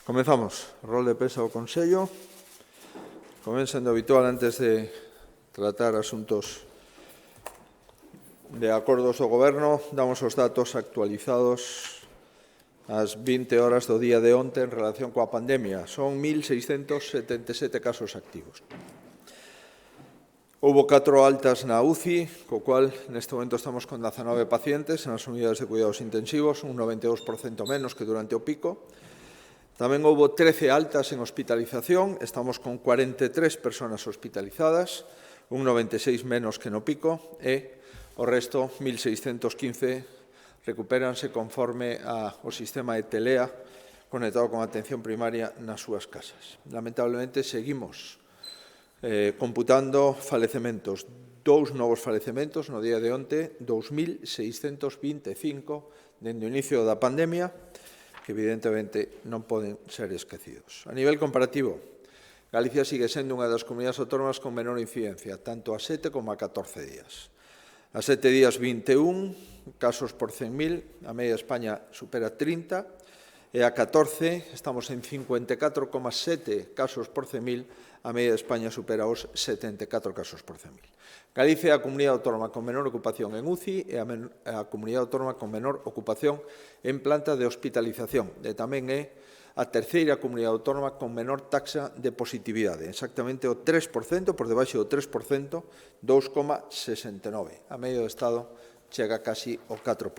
Comezamos. Rol de prensa do Consello. Como sendo habitual, antes de tratar asuntos de acordos do Goberno, damos os datos actualizados ás 20 horas do día de onte en relación coa pandemia. Son 1.677 casos activos. Houbo 4 altas na UCI, co cual neste momento estamos con 19 pacientes nas unidades de cuidados intensivos, un 92% menos que durante o pico. Tamén houbo 13 altas en hospitalización, estamos con 43 persoas hospitalizadas, un 96 menos que no pico, e o resto, 1.615, recupéranse conforme ao sistema de Telea conectado con a atención primaria nas súas casas. Lamentablemente, seguimos computando falecementos. 2 novos falecementos no día de onte, 2.625 dende o inicio da pandemia, que evidentemente non poden ser esquecidos. A nivel comparativo, Galicia sigue sendo unha das comunidades autónomas con menor incidencia, tanto a 7 como a 14 días. A 7 días, 21 casos por 100.000, a media de España supera 30, e a 14 estamos en 54,7 casos por 100.000, a media de España supera os 74 casos por 100.000. Galicia é a comunidade autónoma con menor ocupación en UCI e a comunidade autónoma con menor ocupación en planta de hospitalización. E tamén é a terceira comunidade autónoma con menor taxa de positividade, exactamente o 3%, por debaixo do 3%, 2,69. A medio do Estado chega casi ao 4%.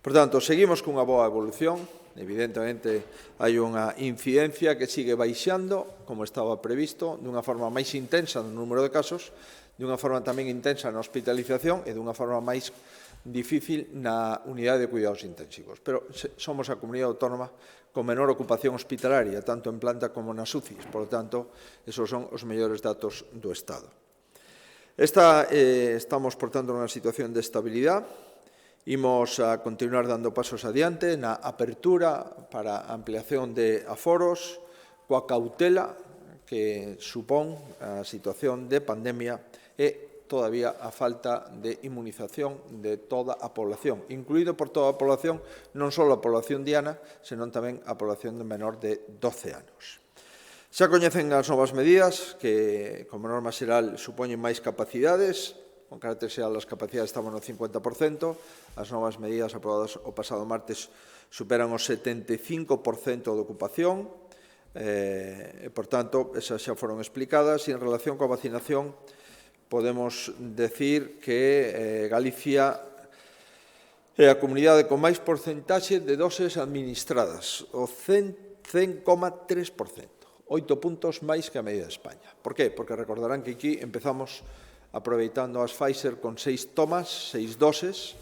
Por tanto, seguimos cunha boa evolución. Evidentemente, hai unha incidencia que sigue baixando, como estaba previsto, dunha forma máis intensa no número de casos, dunha forma tamén intensa na hospitalización e dunha forma máis difícil na unidade de cuidados intensivos. Pero somos a comunidade autónoma con menor ocupación hospitalaria, tanto en planta como nas UCIs. Por lo tanto, esos son os mellores datos do Estado. Estamos, por tanto, nunha situación de estabilidade. Imos a continuar dando pasos adiante na apertura para a ampliación de aforos, coa cautela que supón a situación de pandemia e todavía a falta de inmunización de toda a población, incluído por toda a población, non só a población diana, senón tamén a población de menor de 12 anos. Xa coñecen as novas medidas que, como norma xeral, supoñen máis capacidades. Con carácter xeral, as capacidades estaban no 50%, as novas medidas aprobadas o pasado martes superan o 75% de ocupación, e, por tanto, esas xa foron explicadas, e en relación coa vacinación podemos decir que Galicia é a comunidade con máis porcentaxe de doses administradas, o 100,3%, 8 puntos máis que a media de España. Por qué? Porque recordarán que aquí empezamos aproveitando as Pfizer con 6 tomas, 6 doses,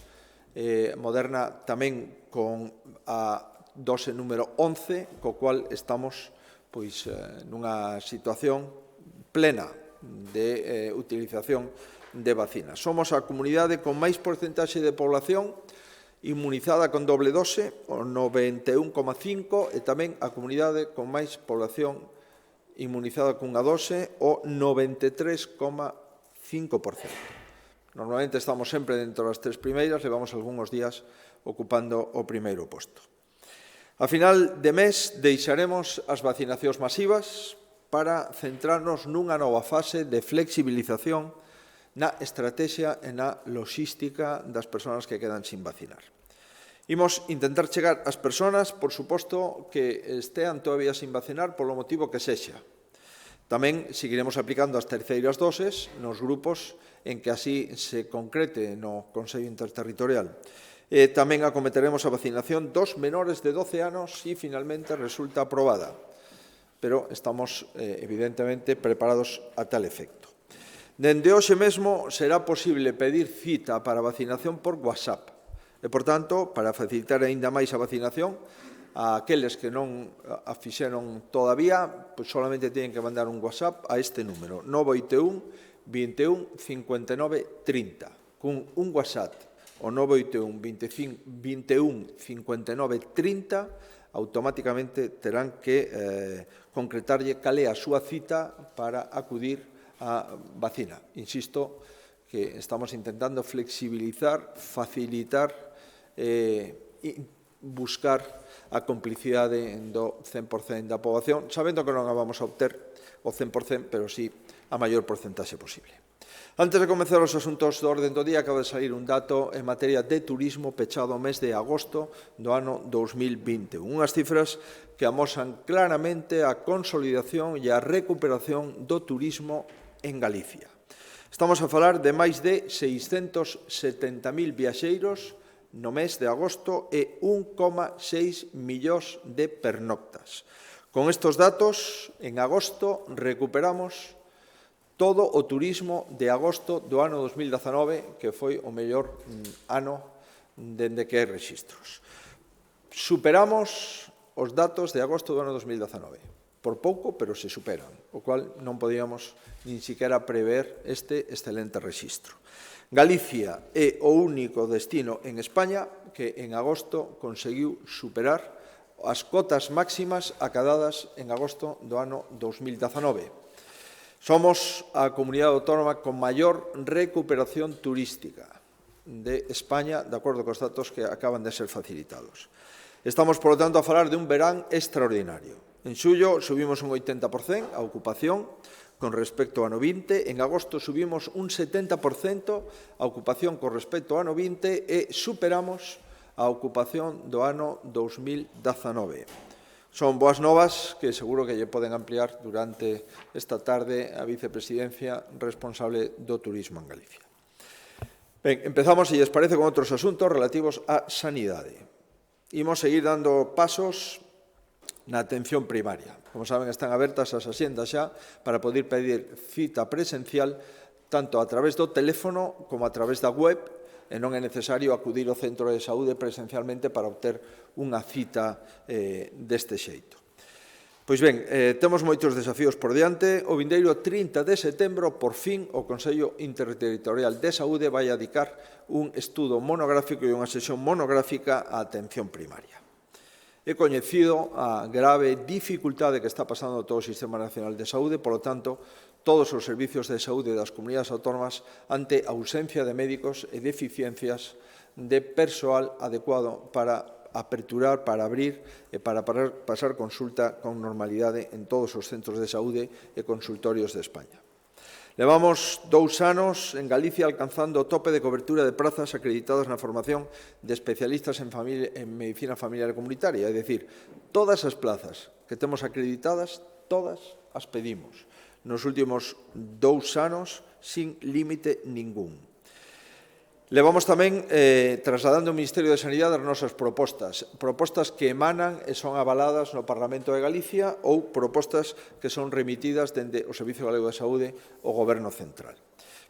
Moderna tamén con a dose número 11, co cual estamos nunha situación plena de utilización de vacinas. Somos a comunidade con máis porcentaxe de población inmunizada con doble dose, o 91,5%, e tamén a comunidade con máis población inmunizada cunha dose, o 93,5%. Normalmente estamos sempre dentro das 3 primeiras, levamos algúns días ocupando o primeiro posto. A final de mes deixaremos as vacinacións masivas para centrarnos nunha nova fase de flexibilización na estrategia e na logística das persoas que quedan sin vacinar. Imos intentar chegar ás persoas, por suposto, que estean todavía sin vacinar polo motivo que sexa. Tamén seguiremos aplicando as terceiras doses nos grupos en que así se concrete no Consello Interterritorial. Tamén acometeremos a vacinación dos menores de 12 anos se finalmente resulta aprobada, pero estamos evidentemente preparados a tal efecto. Dende hoxe mesmo será posible pedir cita para a vacinación por WhatsApp e, por tanto, para facilitar aínda máis a vacinación, a aqueles que non a fixeron todavía, pois solamente teñen que mandar un WhatsApp a este número, 981 21 59 30. Cun un WhatsApp, o 981 21 59 30, automáticamente terán que concretarlle cal é a súa cita para acudir á vacina. Insisto que estamos intentando flexibilizar, facilitar buscar a complicidade do 100% da poboación, sabendo que non a vamos a obter o 100%, pero sí a maior porcentaxe posible. Antes de comenzar os asuntos do orden do día, acaba de sair un dato en materia de turismo pechado o mes de agosto do ano 2021. Unhas cifras que amosan claramente a consolidación e a recuperación do turismo en Galicia. Estamos a falar de máis de 670.000 viaxeiros no mes de agosto e 1,6 millóns de pernoctas. Con estes datos, en agosto recuperamos todo o turismo de agosto do ano 2019, que foi o mellor ano dende que hai registros. Superamos os datos de agosto do ano 2019. Por pouco, pero se superan, o cual non podíamos nin siquiera prever este excelente registro. Galicia é o único destino en España que en agosto conseguiu superar as cotas máximas acadadas en agosto do ano 2019. Somos a comunidade autónoma con maior recuperación turística de España, de acordo cos datos que acaban de ser facilitados. Estamos, por lo tanto, a falar de un verán extraordinario. En xullo subimos un 80% a ocupación con respecto ao ano 20, en agosto subimos un 70% a ocupación con respecto ao ano 20 e superamos a ocupación do ano 2019. Son boas novas que seguro que lle poden ampliar durante esta tarde a vicepresidencia responsable do turismo en Galicia. Ben, empezamos, se lles parece, con outros asuntos relativos á sanidade. Imos seguir dando pasos na atención primaria. Como saben, están abertas as axendas xa para poder pedir cita presencial tanto a través do teléfono como a través da web, e non é necesario acudir ao centro de saúde presencialmente para obter unha cita deste xeito. Pois ben, temos moitos desafíos por diante. O vindeiro 30 de setembro, por fin, o Consello Interterritorial de Saúde vai dedicar un estudo monográfico e unha sesión monográfica á atención primaria. É coñecido a grave dificultade que está pasando todo o Sistema Nacional de Saúde, polo tanto, todos os servicios de saúde das comunidades autónomas ante a ausencia de médicos e deficiencias de persoal adecuado para aperturar, para abrir e para pasar consulta con normalidade en todos os centros de saúde e consultorios de España. Levamos 2 anos en Galicia alcanzando o tope de cobertura de prazas acreditadas na formación de especialistas en medicina familiar e comunitaria, é dicir, todas as plazas que temos acreditadas, todas as pedimos nos últimos 2 anos sin límite ningún. Levamos tamén trasladando ao Ministerio de Sanidade as nosas propostas que emanan e son avaladas no Parlamento de Galicia ou propostas que son remitidas dende o Servicio Galego de Saúde ao Goberno Central.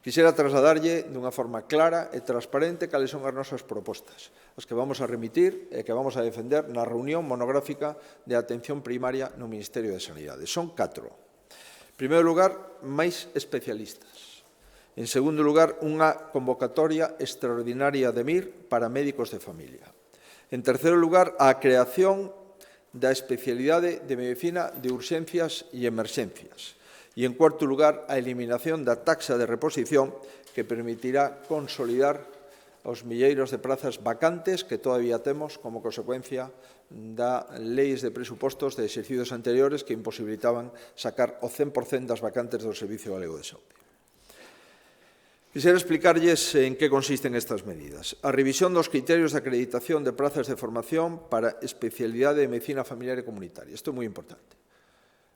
Quixera trasladarlle dunha forma clara e transparente cales son as nosas propostas, as que vamos a remitir e que vamos a defender na reunión monográfica de atención primaria no Ministerio de Sanidade. Son 4. En primeiro lugar, máis especialistas. En segundo lugar, unha convocatoria extraordinaria de MIR para médicos de familia. En terceiro lugar, a creación da especialidade de medicina de urxencias e emerxencias. E, en cuarto lugar, a eliminación da taxa de reposición que permitirá consolidar os milleiros de prazas vacantes que todavía temos como consecuencia das leis de presupostos de exercicios anteriores que imposibilitaban sacar o 100% das vacantes do Servicio Galego de Saúde. Quixera explicarlles en que consisten estas medidas. A revisión dos criterios de acreditación de prazas de formación para especialidade de medicina familiar e comunitaria. Isto é moi importante.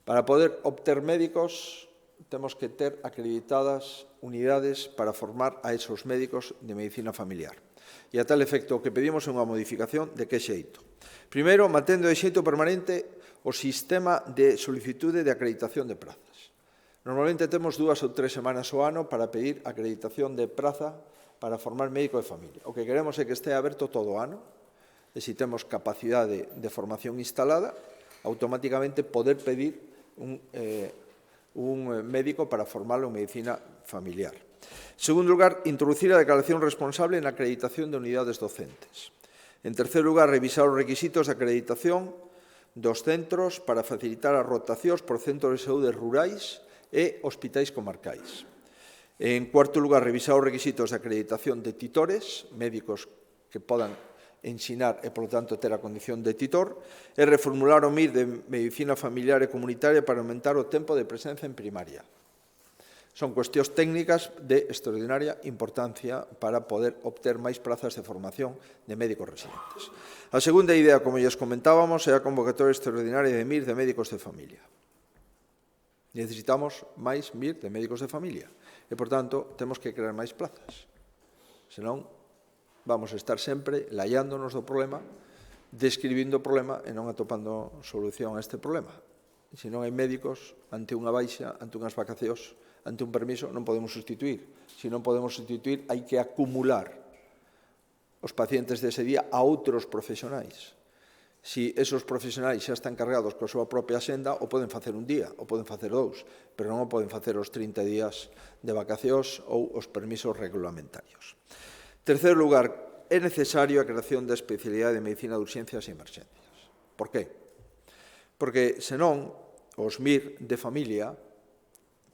Para poder obter médicos, temos que ter acreditadas unidades para formar a esos médicos de medicina familiar. E a tal efecto, o que pedimos é unha modificación de que xeito. Primeiro, mantendo de xeito permanente o sistema de solicitude de acreditación de prazas. Normalmente temos 2 ou 3 semanas ao ano para pedir acreditación de praza para formar médico de familia. O que queremos é que este aberto todo o ano, e se temos capacidade de formación instalada, automáticamente poder pedir un médico para formarlo en medicina familiar. En segundo lugar, introducir a declaración responsable na acreditación de unidades docentes. En terceiro lugar, revisar os requisitos de acreditación dos centros para facilitar as rotacións por centros de saúde rurais e hospitais comarcais. En cuarto lugar, revisar os requisitos de acreditación de titores, médicos que podan ensinar e, polo tanto, ter a condición de titor, e reformular o MIR de Medicina Familiar e Comunitaria para aumentar o tempo de presenza en primaria. Son cuestións técnicas de extraordinaria importancia para poder obter máis plazas de formación de médicos residentes. A segunda idea, como lles comentábamos, é a convocatoria extraordinaria de MIR de médicos de familia. Necesitamos máis MIR de médicos de familia e, por tanto, temos que crear máis plazas. Senón, vamos a estar sempre laiándonos do problema, describindo o problema e non atopando solución a este problema. Se non hai médicos, ante unha baixa, ante unhas vacacións, ante un permiso, non podemos sustituir. Se non podemos sustituir, hai que acumular os pacientes dese día a outros profesionais. Se esos profesionais xa están cargados coa súa propia senda, o poden facer un día, o poden facer dous, pero non o poden facer os 30 días de vacacións ou os permisos regulamentarios. Terceiro lugar, é necesario a creación da especialidade de medicina de urxencias e emerxencias. Por qué? Porque, senón, os MIR de familia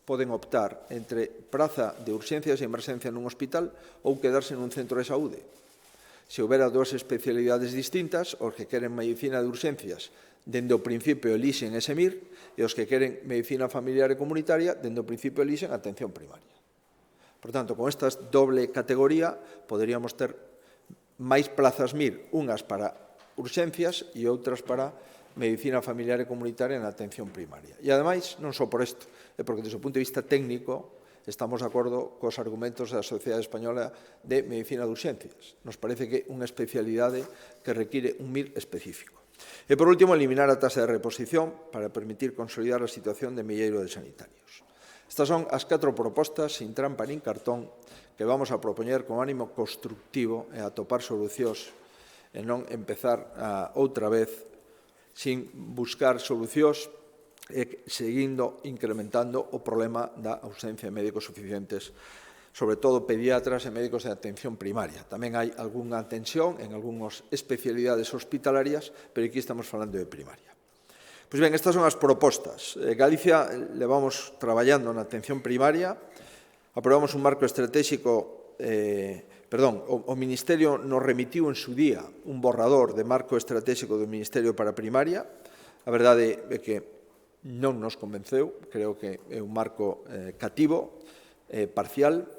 poden optar entre praza de urxencias e emerxencia nun hospital ou quedarse nun centro de saúde. Se houbera dúas especialidades distintas, os que queren medicina de urxencias dende o principio elixen ese MIR e os que queren medicina familiar e comunitaria dende o principio elixen atención primaria. Por tanto, con esta doble categoría poderíamos ter máis plazas MIR, unhas para urxencias e outras para medicina familiar e comunitaria na atención primaria. E, ademais, non só por isto, é porque, desde o punto de vista técnico, estamos de acordo cos argumentos da Sociedade Española de Medicina de Urxencias. Nos parece que é unha especialidade que require un MIR específico. E, por último, eliminar a taxa de reposición para permitir consolidar a situación de milleiro de sanitarios. Estas son as 4 propostas, sin trampa nin cartón, que vamos a propoñer con ánimo constructivo e a topar solucións e non empezar outra vez sin buscar solucións e seguindo incrementando o problema da ausencia de médicos suficientes, sobre todo pediatras e médicos de atención primaria. Tamén hai algunha tensión en algunhas especialidades hospitalarias, pero aquí estamos falando de primaria. Pois ben, estas son as propostas. Galicia levamos traballando na atención primaria, aprobamos un marco estratégico, o Ministerio nos remitiu en su día un borrador de marco estratégico do Ministerio para a primaria. A verdade é que non nos convenceu, creo que é un marco cativo, parcial.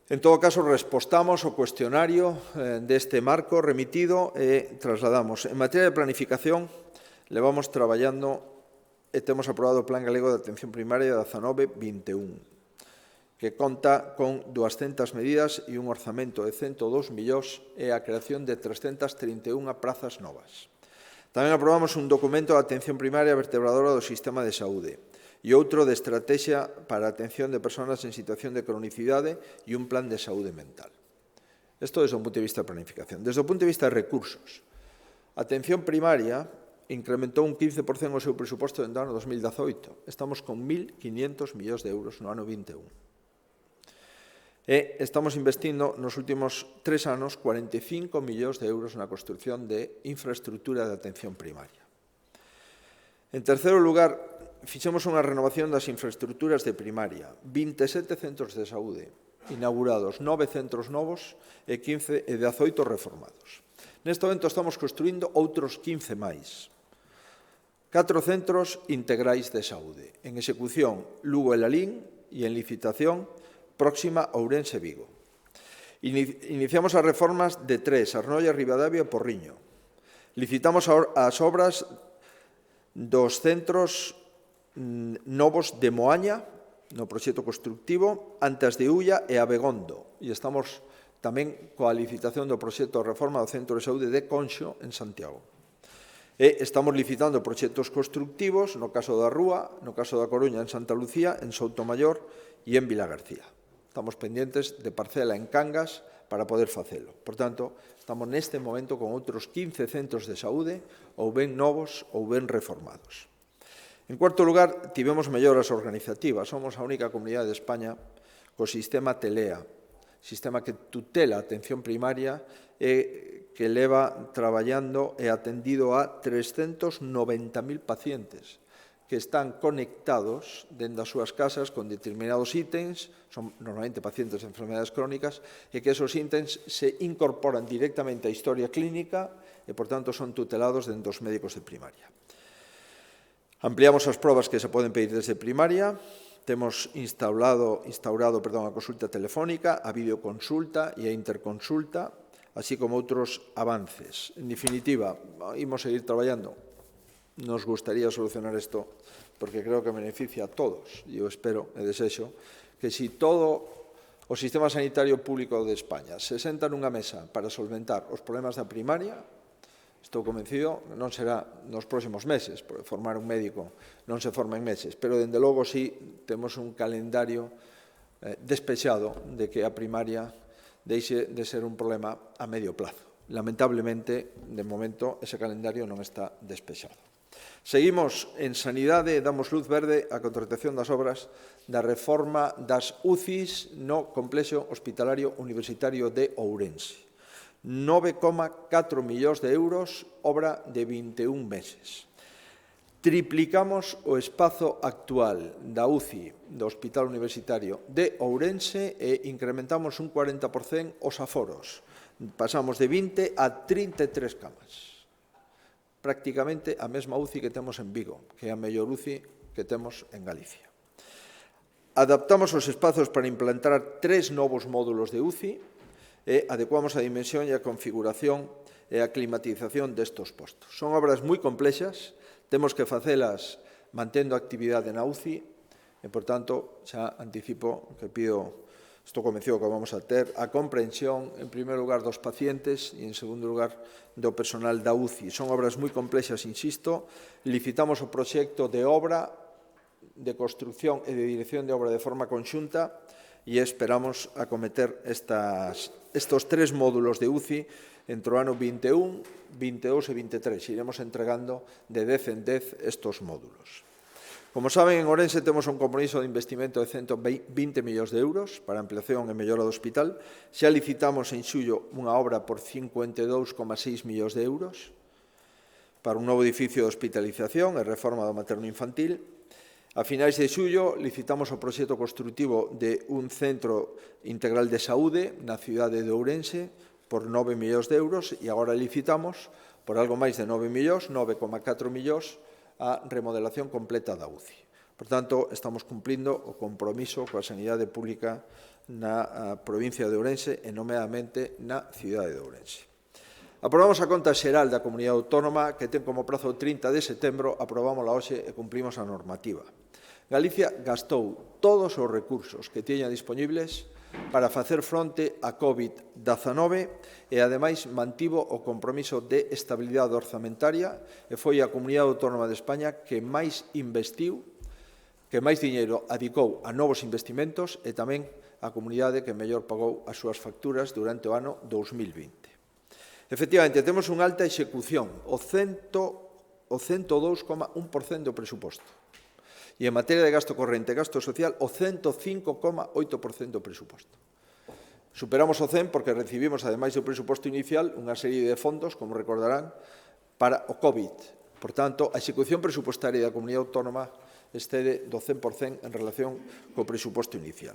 En todo caso, respostamos o cuestionario deste marco remitido e trasladamos. En materia de planificación, levamos traballando e temos aprobado o Plan Galego de Atención Primaria 19-21, que conta con 200 medidas e un orzamento de 102 millóns e a creación de 331 prazas novas. Tamén aprobamos un documento de atención primaria vertebradora do sistema de saúde e outro de estrategia para a atención de persoas en situación de cronicidade e un plan de saúde mental. Isto desde o punto de vista de planificación. Desde o punto de vista de recursos, a atención primaria incrementou un 15% o seu presuposto no ano 2018. Estamos con 1.500 millóns de euros no ano 21. E estamos investindo nos últimos 3 anos 45 millóns de euros na construción de infraestructura de atención primaria. En terceiro lugar, fixemos unha renovación das infraestructuras de primaria, 27 centros de saúde, inaugurados 9 centros novos e 18 reformados. Neste momento estamos construindo outros 15 máis. 4 centros integrais de saúde, en execución Lugo e Lalín e en licitación próxima Ourense e Vigo. Iniciamos as reformas de 3, Arnoia, Ribadavia e Porriño. Licitamos as obras dos centros novos de Moaña, no proxecto constructivo, Antas de Ulla e Abegondo. E estamos tamén coa licitación do proxecto de reforma do Centro de Saúde de Conxo, en Santiago. E estamos licitando proxectos constructivos, no caso da Rúa, no caso da Coruña, en Santa Lucía, en Soutomaior e en Vilagarcía. Estamos pendientes de parcela en Cangas para poder facelo. Por tanto, estamos neste momento con outros 15 centros de saúde, ou ben novos ou ben reformados. En cuarto lugar, tivemos melloras organizativas. Somos a única comunidade de España co sistema TELEA, sistema que tutela a atención primaria e que leva traballando e atendido a 390.000 pacientes, que están conectados dentro das súas casas con determinados ítems, son normalmente pacientes de enfermedades crónicas, e que esos ítems se incorporan directamente á historia clínica e, por tanto, son tutelados dentro dos médicos de primaria. Ampliamos as probas que se poden pedir desde primaria, temos instaurado a consulta telefónica, a videoconsulta e a interconsulta, así como outros avances. En definitiva, imos seguir traballando. Nos gustaría solucionar isto porque creo que beneficia a todos. E eu espero e desexo que se todo o sistema sanitario público de España se senta nunha mesa para solventar os problemas da primaria, estou convencido, non será nos próximos meses, porque formar un médico non se forma en meses, pero, dende logo, sí, temos un calendario despexado de que a primaria deixe de ser un problema a medio plazo. Lamentablemente, de momento, ese calendario non está despexado. Seguimos en sanidade e damos luz verde á contratación das obras da reforma das UCIs no Complexo Hospitalario Universitario de Ourense. 9,4 millóns de euros, obra de 21 meses. Triplicamos o espazo actual da UCI do Hospital Universitario de Ourense e incrementamos un 40% os aforos. Pasamos de 20 a 33 camas. Prácticamente a mesma UCI que temos en Vigo, que é a mellor UCI que temos en Galicia. Adaptamos os espazos para implantar 3 novos módulos de UCI e adecuamos a dimensión e a configuración e a climatización destes postos. Son obras moi complexas, temos que facelas mantendo a actividade na UCI e, por tanto, xa anticipo que pido, estou convencido que vamos a ter, a comprensión, en primeiro lugar, dos pacientes e, en segundo lugar, do personal da UCI. Son obras moi complexas, insisto. Licitamos o proxecto de obra, de construcción e de dirección de obra de forma conxunta e esperamos acometer estos 3 módulos de UCI entre o ano 21, 22 e 23. Iremos entregando de 10 en 10 estos módulos. Como saben, en Ourense temos un compromiso de investimento de 120 millóns de euros para a ampliación e mellora do hospital. Xa licitamos en xullo unha obra por 52,6 millóns de euros para un novo edificio de hospitalización e reforma do materno-infantil. A finais de xullo licitamos o proxecto construtivo de un centro integral de saúde na cidade de Ourense por 9 millóns de euros e agora licitamos por algo máis de 9 millóns, 9,4 millóns, a remodelación completa da UCI. Por tanto, estamos cumplindo o compromiso coa sanidade pública na provincia de Ourense e, nomeadamente, na cidade de Ourense. Aprobamos a conta xeral da Comunidade Autónoma que ten como prazo o 30 de setembro, aprobámola hoxe e cumplimos a normativa. Galicia gastou todos os recursos que tiña disponibles para facer fronte a COVID-19 e, ademais, mantivo o compromiso de estabilidade orzamentaria e foi a Comunidade Autónoma de España que máis investiu, que máis diñeiro adicou a novos investimentos e tamén a comunidade que mellor pagou as súas facturas durante o ano 2020. Efectivamente, temos unha alta execución, o 102,1% do presuposto. E en materia de gasto corrente e gasto social, o 105,8% do presuposto. Superamos o 100 porque recibimos, ademais do presuposto inicial, unha serie de fondos, como recordarán, para o COVID. Por tanto, a execución presupostaria da Comunidade Autónoma excede do 100% en relación co presuposto inicial.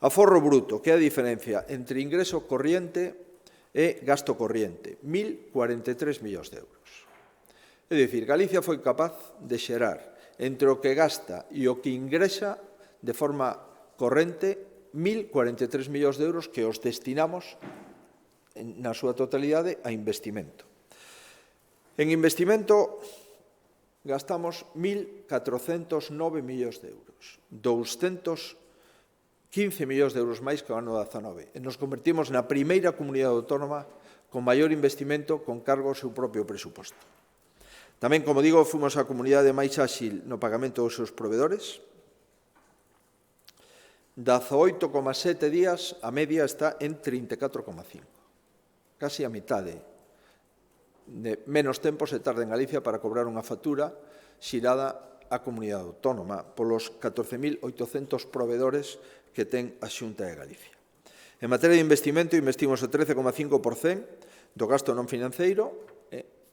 Aforro bruto, que é a diferencia entre ingreso corriente e gasto corriente, 1.043 millóns de euros. É dicir, Galicia foi capaz de xerar entre o que gasta e o que ingresa de forma corrente 1.043 millóns de euros que os destinamos na súa totalidade a investimento. En investimento gastamos 1.409 millóns de euros, 215 millóns de euros máis que o ano 19, e nos convertimos na primeira comunidade autónoma con maior investimento con cargo ao seu propio presuposto. Tamén, como digo, fomos a comunidade máis áxil no pagamento dos seus provedores. 18,7 días, a media está en 34,5. Casi a mitade de menos tempo se tarda en Galicia para cobrar unha factura xirada á comunidade autónoma polos 14.800 provedores que ten a Xunta de Galicia. En materia de investimento, investimos o 13,5% do gasto non financeiro,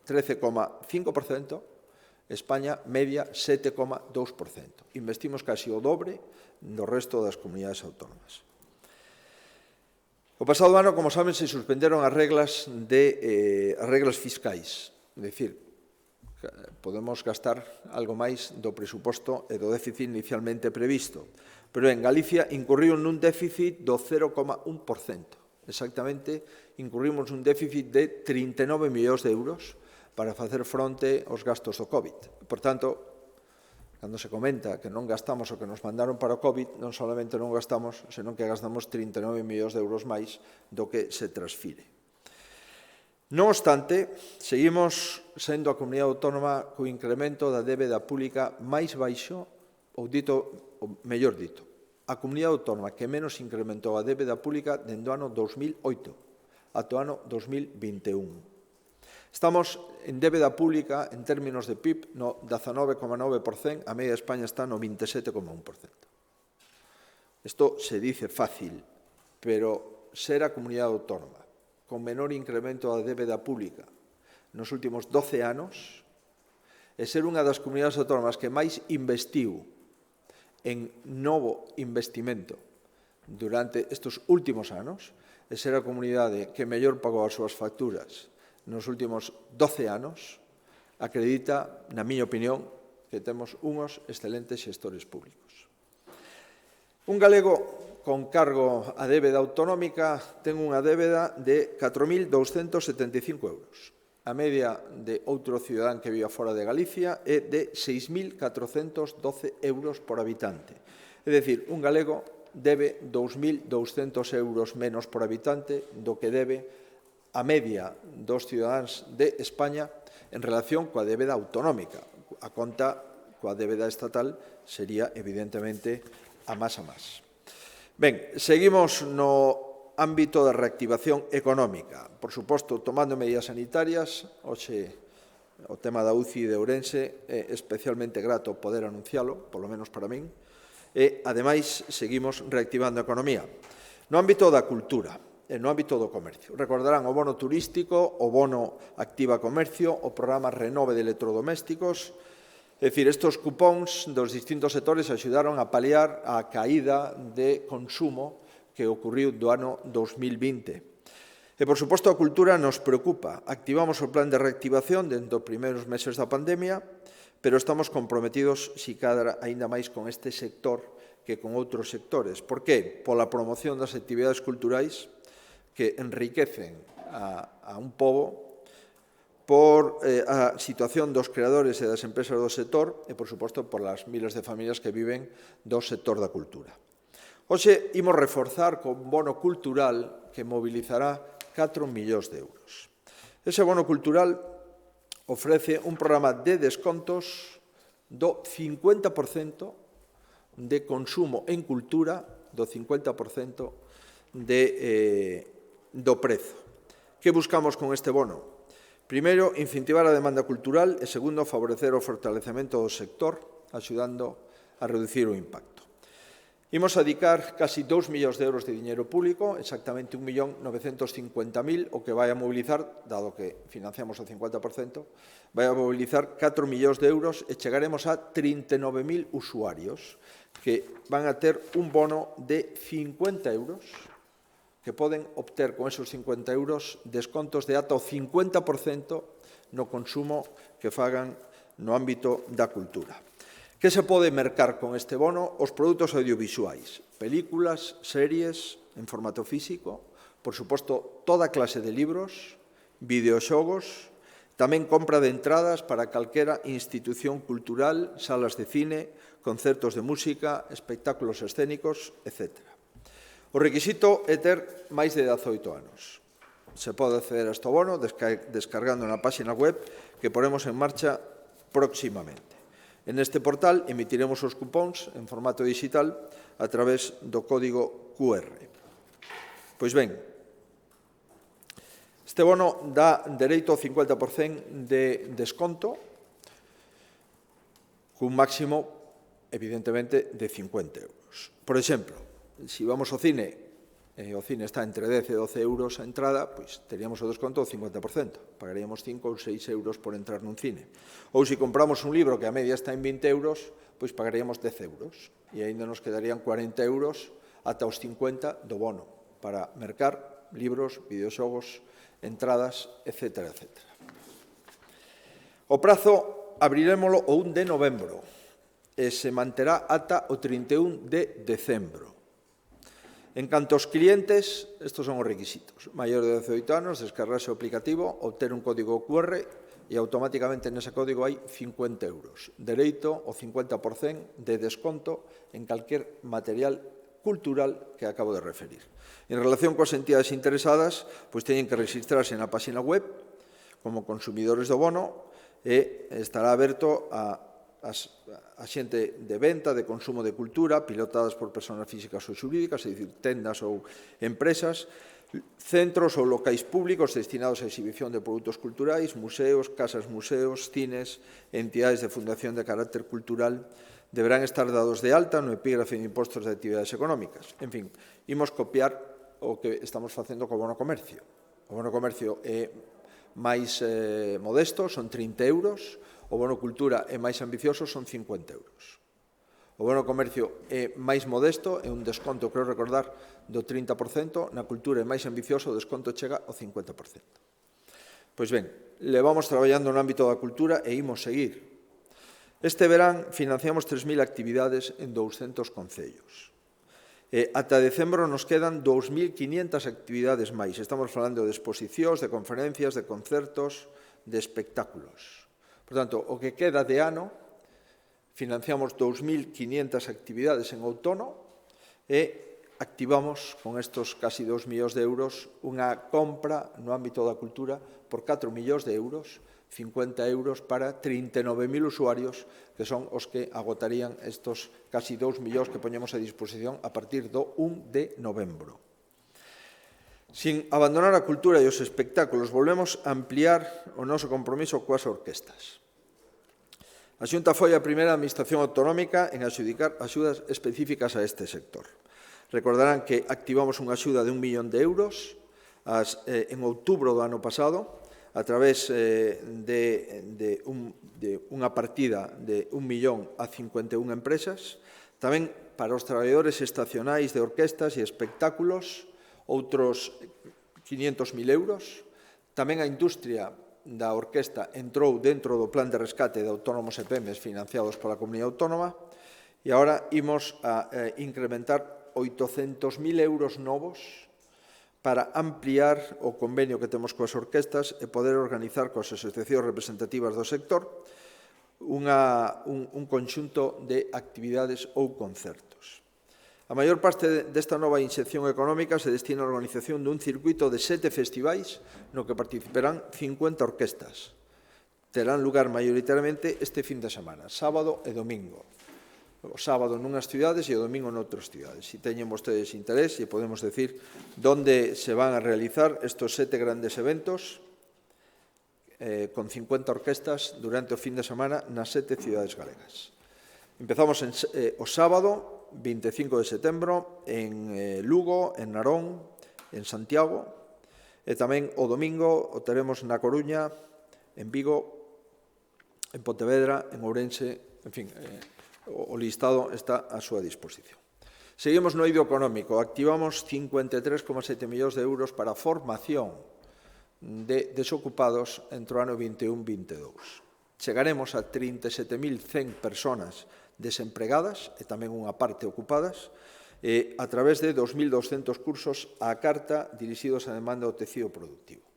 13,5% España media 7,2%. Investimos casi o dobre do resto das comunidades autónomas. O pasado ano, como saben, se suspenderon as reglas fiscais. É dicir, podemos gastar algo máis do presuposto e do déficit inicialmente previsto. Pero en Galicia incurriu nun déficit do 0,1%. Exactamente, incurrimos nun déficit de 39 millóns de euros para facer fronte aos gastos do COVID. Por tanto, cando se comenta que non gastamos o que nos mandaron para o COVID, non solamente non gastamos, senón que gastamos 39 millóns de euros máis do que se transfire. Non obstante, seguimos sendo a comunidade autónoma co incremento da débeda pública máis baixo, ou mellor dito, a comunidade autónoma que menos incrementou a débeda pública dende o ano 2008 ata o ano 2021. Estamos en débeda pública, en términos de PIB, no 19,9%, a media de España está no 27,1%. Isto se dice fácil, pero ser a comunidade autónoma con menor incremento da débeda pública nos últimos 12 anos e ser unha das comunidades autónomas que máis investiu en novo investimento durante estes últimos anos e ser a comunidade que mellor pagou as súas facturas nos últimos 12 anos, acredita, na miña opinión, que temos unhos excelentes xestores públicos. Un galego con cargo a débeda autonómica ten unha débeda de 4.275 euros. A media de outro cidadán que viva fora de Galicia é de 6.412 euros por habitante. É dicir, un galego debe 2.200 euros menos por habitante do que debe a media dos cidadáns de España en relación coa débeda autonómica. A conta coa débeda estatal sería, evidentemente, a más. Ben, seguimos no ámbito da reactivación económica. Por suposto, tomando medidas sanitarias, hoxe o tema da UCI de Ourense é especialmente grato poder anuncialo, polo menos para min, e, ademais, seguimos reactivando a economía. No ámbito da cultura, e no ámbito do comercio. Recordarán o bono turístico, o bono Activa Comercio, o programa Renove de electrodomésticos. É dicir, estes cupóns dos distintos sectores axudaron a paliar a caída de consumo que ocorriu do ano 2020. E, por suposto, a cultura nos preocupa. Activamos o plan de reactivación dentro dos primeiros meses da pandemia, pero estamos comprometidos, si cadra, aínda máis con este sector que con outros sectores. Por qué? Pola promoción das actividades culturais que enriquecen a un pobo, por a situación dos creadores e das empresas do sector e, por suposto, por las miles de familias que viven do sector da cultura. Hoxe imos reforzar con bono cultural que mobilizará 4 millóns de euros. Ese bono cultural ofrece un programa de descontos do 50% de consumo en cultura, do 50% do prezo. Que buscamos con este bono? Primeiro, incentivar a demanda cultural e, segundo, favorecer o fortalecemento do sector, axudando a reducir o impacto. Imos a dedicar casi 2 millóns de euros de diñeiro público, exactamente 1.950.000, o que vai a mobilizar, dado que financiamos o 50%, vai a mobilizar 4 millóns de euros e chegaremos a 39.000 usuarios que van a ter un bono de 50 euros que poden obter con esos 50 euros descontos de ata o 50% no consumo que fagan no ámbito da cultura. Que se pode mercar con este bono? Os produtos audiovisuais, películas, series en formato físico, por suposto, toda clase de libros, videoxogos, tamén compra de entradas para calquera institución cultural, salas de cine, concertos de música, espectáculos escénicos, etc. O requisito é ter máis de 18 anos. Se pode acceder a este bono descargando na página web que poremos en marcha próximamente. En este portal emitiremos os cupóns en formato digital a través do código QR. Pois ben, este bono dá dereito ao 50% de desconto cun máximo, evidentemente, de 50 euros. Por exemplo, se vamos ao cine o cine está entre 10 e 12 euros a entrada, pois teríamos o desconto do 50%. Pagaríamos 5 ou 6 euros por entrar nun cine. Ou se compramos un libro que a media está en 20 euros, pois pagaríamos 10 euros. E ainda nos quedarían 40 euros ata os 50 do bono para mercar libros, videoxogos, entradas, etc. etc. O prazo abrirémolo o 1 de novembro e se manterá ata o 31 de decembro. En canto aos clientes, estes son os requisitos. Maior de 18 anos, descargarse o aplicativo, obter un código QR e automáticamente nese código hai 50 euros. Dereito ao 50% de desconto en calquer material cultural que acabo de referir. En relación coas entidades interesadas, pois teñen que registrarse na página web como consumidores do bono e estará aberto a xente de venta, de consumo de cultura, pilotadas por persoas físicas ou xurídicas, é dicir, tendas ou empresas, centros ou locais públicos destinados á exhibición de produtos culturais, museos, casas museos, cines, entidades de fundación de carácter cultural, deberán estar dados de alta no epígrafe de impostos de actividades económicas. En fin, imos copiar o que estamos facendo co bono comercio. O bono comercio é máis modesto, son 30 euros, o bono cultura é máis ambicioso, son 50 euros. O bono comercio é máis modesto, é un desconto, creo recordar, do 30%, na cultura é máis ambicioso, o desconto chega ao 50%. Pois ben, levamos traballando no ámbito da cultura e imos seguir. Este verán financiamos 3.000 actividades en 200 concellos. Ata decembro nos quedan 2.500 actividades máis. Estamos falando de exposicións, de conferencias, de concertos, de espectáculos. Por tanto, o que queda de ano, financiamos 2.500 actividades en outono e activamos con estos casi 2 millóns de euros unha compra no ámbito da cultura por 4 millóns de euros, 50 euros para 39.000 usuarios, que son os que agotarían estos casi 2 millóns que poñemos a disposición a partir do 1 de novembro. Sin abandonar a cultura e os espectáculos, volvemos a ampliar o noso compromiso coas orquestas. A Xunta foi a primeira administración autonómica en adxudicar axudas específicas a este sector. Recordarán que activamos unha axuda de 1 millón de euros en outubro do ano pasado, a través de unha partida de 1 millón a 51 empresas, tamén para os traballadores estacionais de orquestas e espectáculos, outros 500.000 euros, tamén a industria da orquesta entrou dentro do plan de rescate de autónomos e PEMES financiados pola Comunidade Autónoma e agora imos a incrementar 800.000 euros novos para ampliar o convenio que temos coas orquestas e poder organizar coas asociacións representativas do sector un conxunto de actividades ou concertos. A maior parte desta nova inxección económica se destina á organización dun circuito de 7 festivais no que participarán 50 orquestas. Terán lugar maioritariamente este fin de semana, sábado e domingo. O sábado nunhas cidades e o domingo noutras cidades. Se teñen vostedes interés, e podemos decir onde se van a realizar estes 7 grandes eventos con 50 orquestas durante o fin de semana nas 7 cidades galegas. Empezamos o sábado, 25 de setembro, en Lugo, en Narón, en Santiago, e tamén o domingo o teremos na Coruña, en Vigo, en Pontevedra, en Ourense, en fin, o listado está a súa disposición. Seguimos no eido económico. Activamos 53,7 millóns de euros para a formación de desocupados entre o ano 21-22. Chegaremos a 37.100 personas desempregadas e tamén unha parte ocupadas a través de 2.200 cursos á carta dirixidos á demanda do tecido productivo.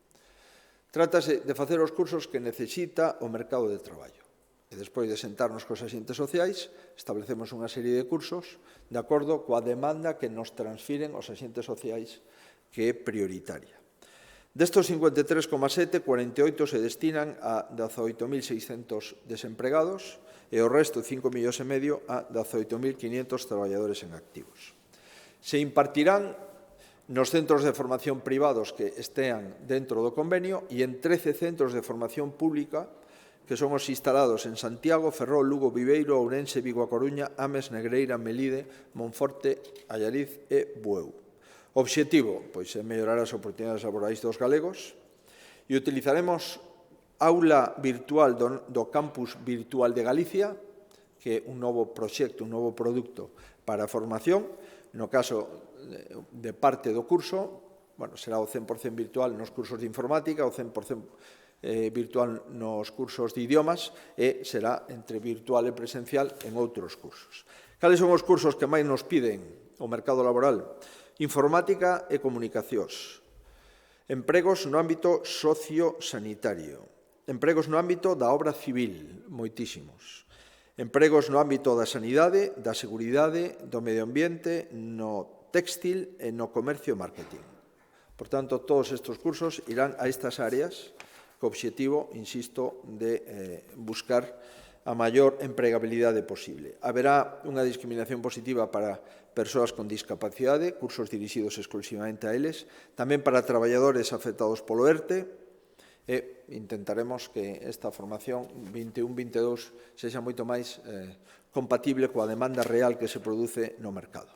Trátase de facer os cursos que necesita o mercado de traballo. E despois de sentarnos cos axentes sociais, establecemos unha serie de cursos de acordo coa demanda que nos transfiren os axentes sociais, que é prioritaria. Destos 53,7, 48 se destinan a 18.600 desempregados e o resto, 5,5 millóns a 18.500 traballadores en activos. Se impartirán nos centros de formación privados que estean dentro do convenio e en 13 centros de formación pública que son os instalados en Santiago, Ferrol, Lugo, Viveiro, Ourense, Vigo, A Coruña, Ames, Negreira, Melide, Monforte, Allariz e Bueu. Obxectivo, pois, é mellorar as oportunidades laborais dos galegos e utilizaremos aula virtual do Campus Virtual de Galicia, que é un novo proxecto, un novo produto para a formación. No caso de parte do curso, será o 100% virtual nos cursos de informática, o 100% virtual nos cursos de idiomas e será entre virtual e presencial en outros cursos. Cales son os cursos que máis nos piden o mercado laboral? Informática e comunicacións. Empregos no ámbito sociosanitario. Empregos no ámbito da obra civil, moitísimos. Empregos no ámbito da sanidade, da seguridade, do medio ambiente, no téxtil e no comercio e marketing. Por tanto, todos estes cursos irán a estas áreas co obxectivo, insisto, de buscar a maior empregabilidade posible. Haberá unha discriminación positiva para persoas con discapacidade, cursos dirixidos exclusivamente a eles, tamén para traballadores afectados polo ERTE, e intentaremos que esta formación 21-22 sexa moito máis compatible coa demanda real que se produce no mercado.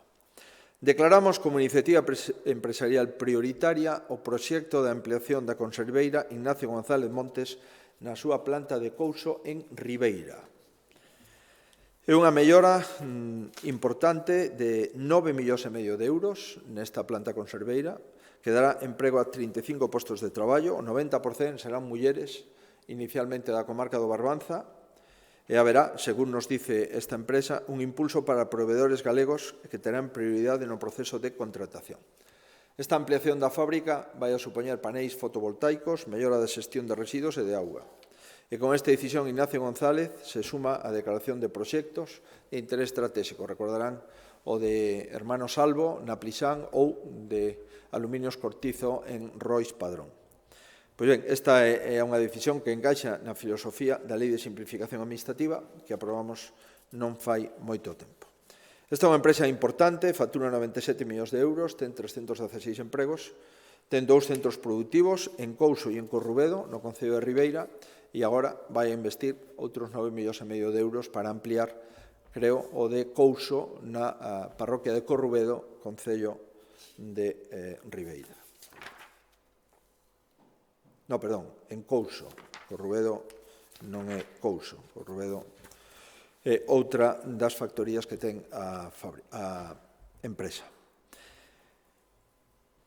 Declaramos como iniciativa empresarial prioritaria o proxecto de ampliación da conserveira Ignacio González Montes na súa planta de Couso en Ribeira. É unha mellora importante de 9,5 millóns de euros nesta planta conserveira, que dará emprego a 35 postos de traballo, o 90% serán mulleres, inicialmente da comarca do Barbanza, e haberá, según nos dice esta empresa, un impulso para proveedores galegos que terán prioridade no proceso de contratación. Esta ampliación da fábrica vai a supoñer paneis fotovoltaicos, mellora da xestión de residuos e de auga. E con esta decisión, Ignacio González se suma á declaración de proxectos de interés estratégico. Recordarán o de Hermanos Salvo, na Plisán, ou de Aluminios Cortizo en Rois Padrón. Pois ben, esta é unha decisión que encaixa na filosofía da Lei de Simplificación Administrativa que aprobamos non fai moito tempo. Esta é unha empresa importante, factura 97 millóns de euros, ten 316 empregos, ten 2 centros productivos en Couso e en Corrubedo, no concello de Ribeira, e agora vai a investir outros 9,5 millóns de euros para ampliar, creo, o de Couso na parroquia de Corrubedo, concello de Ribeira. No, perdón, en Couso. Corrubedo non é Couso. Corrubedo é outra das factorías que ten a empresa.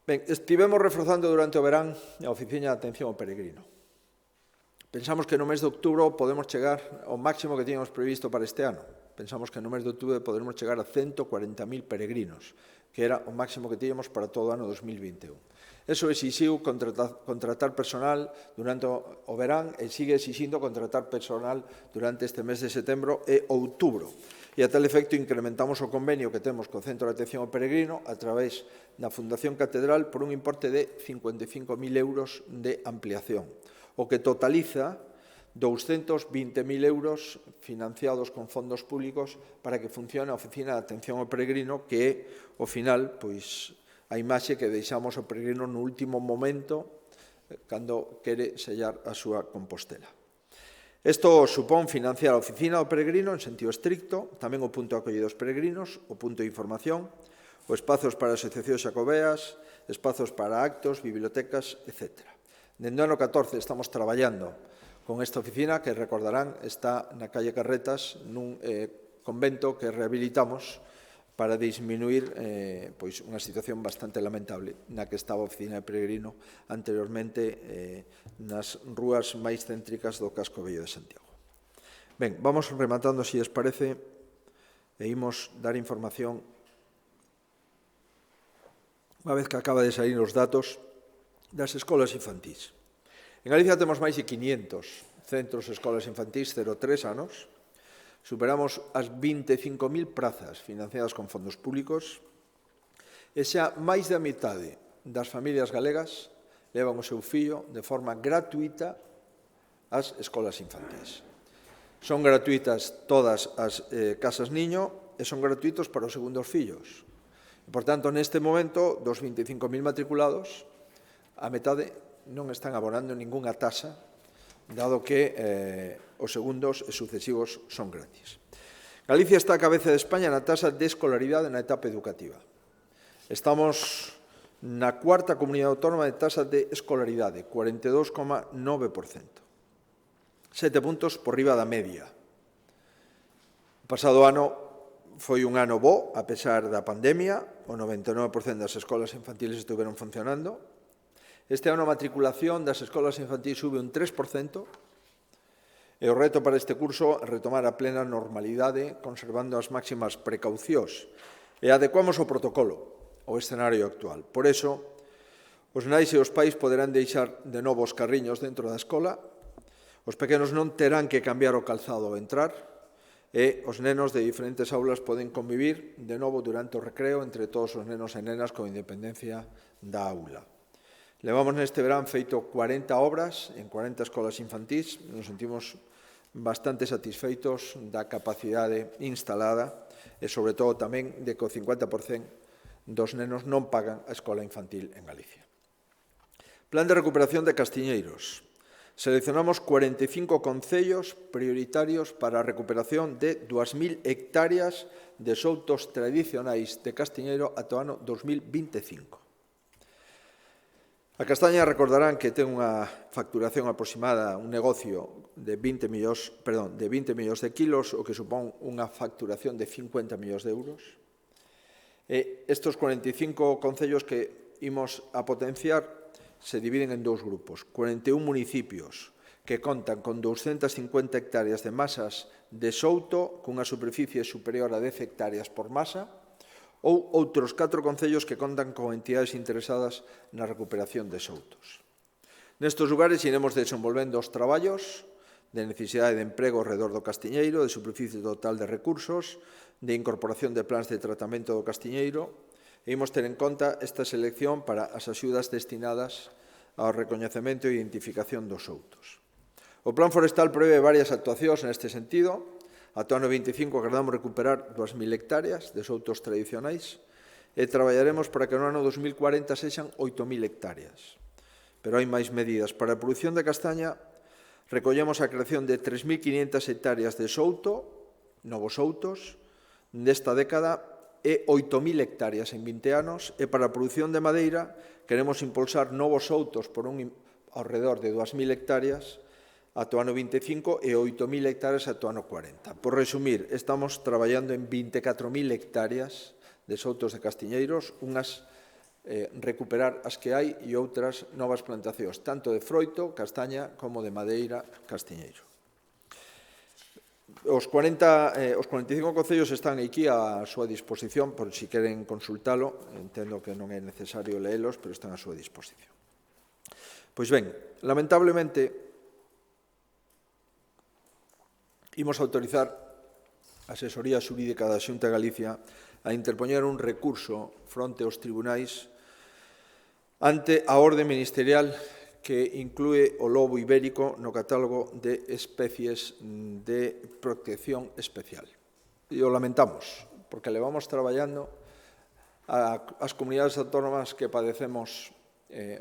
Ben, estivemos reforzando durante o verán a oficina de atención ao peregrino. Pensamos que no mes de outubro podemos chegar ao máximo que tiñamos previsto para este ano. Pensamos que no mes de outubro podemos chegar a 140.000 peregrinos, que era o máximo que tiñamos para todo o ano 2021. Eso exixiu contratar personal durante o verán e sigue exixindo contratar personal durante este mes de setembro e outubro. E a tal efecto incrementamos o convenio que temos co Centro de Atención ao Peregrino a través da Fundación Catedral por un importe de 55.000 euros de ampliación, o que totaliza 220.000 euros financiados con fondos públicos para que funcione a Oficina de Atención ao Peregrino, que é, ao final, pois, a imaxe que deixamos ao peregrino no último momento cando quere sellar a súa Compostela. Isto supón financiar a oficina do peregrino en sentido estricto, tamén o punto de acollida dos peregrinos, o punto de información, os espazos para asociacións xacobeas, espazos para actos, bibliotecas, etc. Dende o ano 14 estamos traballando con esta oficina que, recordarán, está na calle Carretas nun convento que rehabilitamos para disminuir unha situación bastante lamentable na que estaba a oficina de peregrino anteriormente nas rúas máis céntricas do casco vello de Santiago. Ben, vamos rematando, se les parece, e imos dar información, unha vez que acaba de sair os datos das escolas infantís. En Galicia temos máis de 500 centros de escolas infantís 0-3 anos. Superamos as 25.000 prazas financiadas con fondos públicos e xa máis da metade das familias galegas levan o seu fillo de forma gratuita ás escolas infantís. Son gratuitas todas as casas niño e son gratuitos para os segundos fillos. E, por tanto, neste momento, dos 25.000 matriculados, a metade non están abonando ningunha tasa, dado que os segundos e sucesivos son gratis. Galicia está a cabeza de España na tasa de escolaridade na etapa educativa. Estamos na cuarta comunidade autónoma de taxa de escolaridade, 42,9%. 7 puntos por riba da media. O pasado ano foi un ano bo, a pesar da pandemia, o 99% das escolas infantiles estiveron funcionando. Este ano a matriculación das escolas infantiles sube un 3%, e o reto para este curso é retomar a plena normalidade, conservando as máximas precaucións, e adecuamos o protocolo ao escenario actual. Por iso, os nais e os pais poderán deixar de novo os carriños dentro da escola, os pequenos non terán que cambiar o calzado ao entrar, e os nenos de diferentes aulas poden convivir de novo durante o recreo entre todos os nenos e nenas con independencia da aula. Levamos neste verán feito 40 obras en 40 escolas infantís, nos sentimos bastante satisfeitos da capacidade instalada e, sobre todo, tamén de que o 50% dos nenos non pagan a escola infantil en Galicia. Plan de recuperación de Castiñeiros. Seleccionamos 45 concellos prioritarios para a recuperación de 2.000 hectáreas de soutos tradicionais de Castiñeiro ata o ano 2025. A castaña recordarán que ten unha facturación aproximada, un negocio de 20 millóns de kilos, o que supón unha facturación de 50 millóns de euros. E estes 45 concellos que imos a potenciar se dividen en dous grupos. 41 municipios que contan con 250 hectáreas de masas de souto cunha superficie superior a 10 hectáreas por masa, ou outros 4 concellos que contan con entidades interesadas na recuperación de soutos. Nestes lugares iremos desenvolvendo os traballos de necesidade de emprego ao redor do Castiñeiro, de superficie total de recursos, de incorporación de plans de tratamento do Castiñeiro, e imos ter en conta esta selección para as axudas destinadas ao recoñecemento e identificación dos soutos. O Plan Forestal prevé varias actuacións neste sentido. Ata o ano 25 agardamos recuperar 2.000 hectáreas de soutos tradicionais e traballaremos para que no ano 2040 sexan 8.000 hectáreas. Pero hai máis medidas. Para a produción de castaña, recollemos a creación de 3.500 hectáreas de souto, novos soutos, nesta década, e 8.000 hectáreas en 20 anos, e para a produción de madeira queremos impulsar novos soutos por ao redor de 2.000 hectáreas ata o ano 25 e 8.000 hectáreas ata o ano 40. Por resumir, estamos traballando en 24.000 hectáreas de soutos de castiñeiros, unhas recuperar as que hai e outras novas plantacións, tanto de froito, castaña, como de madeira, castiñeiro. Os 45 concellos están aquí a súa disposición, por si queren consultalo, entendo que non é necesario leelos, pero están a súa disposición. Pois ben, lamentablemente, imos autorizar a asesoría xurídica da Xunta de Galicia a interpoñer un recurso fronte aos tribunais ante a orde ministerial que inclúe o lobo ibérico no catálogo de especies de protección especial. E o lamentamos, porque levamos traballando as comunidades autónomas que padecemos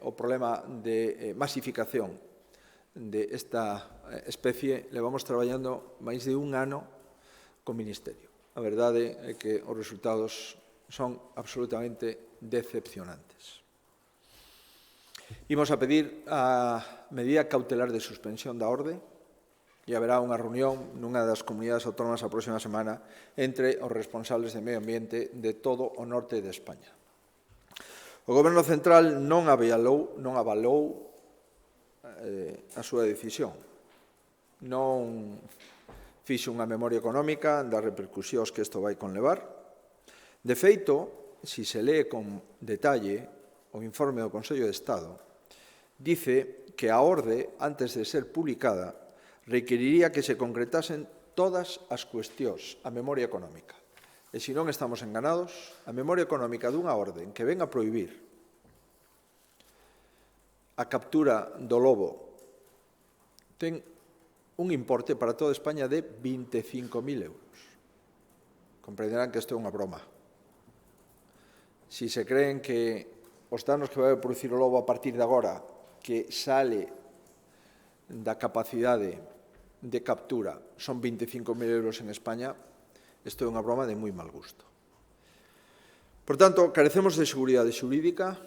o problema de masificación desta especie, levamos traballando máis de un ano co Ministerio. A verdade é que os resultados son absolutamente decepcionantes. Imos a pedir a medida cautelar de suspensión da orde e haberá unha reunión nunha das comunidades autónomas a próxima semana entre os responsables de medio ambiente de todo o norte de España. O Goberno Central non avalou a súa decisión. Non fixo unha memoria económica das repercusións que isto vai conlevar. De feito, se se lee con detalle o informe do Consello de Estado, dice que a orde, antes de ser publicada, requeriría que se concretasen todas as cuestións, a memoria económica. E se non estamos enganados, a memoria económica dunha orden que ven a prohibir a captura do lobo ten un importe para toda España de 25.000 euros. Comprenderán que isto é unha broma. Si se creen que os danos que vai producir o lobo a partir de agora, que sale da capacidade de captura, son 25.000 euros en España, isto é unha broma de moi mal gusto. Por tanto, carecemos de seguridade xurídica,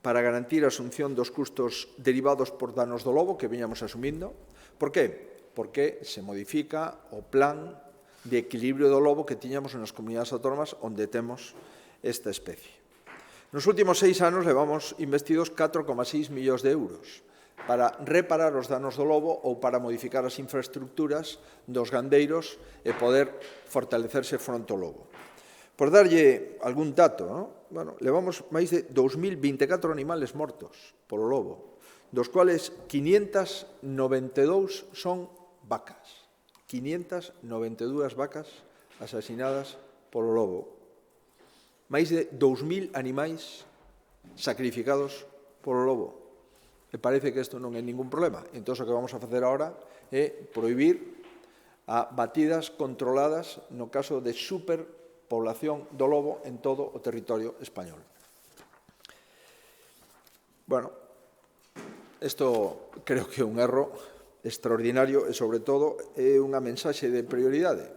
para garantir a asunción dos custos derivados por danos do lobo que viñamos asumindo. Por qué? Porque se modifica o plan de equilibrio do lobo que tiñamos nas comunidades autónomas onde temos esta especie. Nos últimos 6 anos levamos investidos 4,6 millóns de euros para reparar os danos do lobo ou para modificar as infraestructuras dos gandeiros e poder fortalecerse fronte ao lobo. Por darlle algún dato, bueno, levamos máis de 2024 animales mortos polo lobo, dos cuales 592 son vacas. 592 vacas asasinadas polo lobo. Máis de 2.000 animais sacrificados polo lobo. E parece que isto non é ningún problema. Entón, o que vamos a facer agora é prohibir a batidas controladas no caso de superpoblación do lobo en todo o territorio español. Bueno, isto creo que é un erro extraordinario e, sobre todo, é unha mensaxe de prioridade.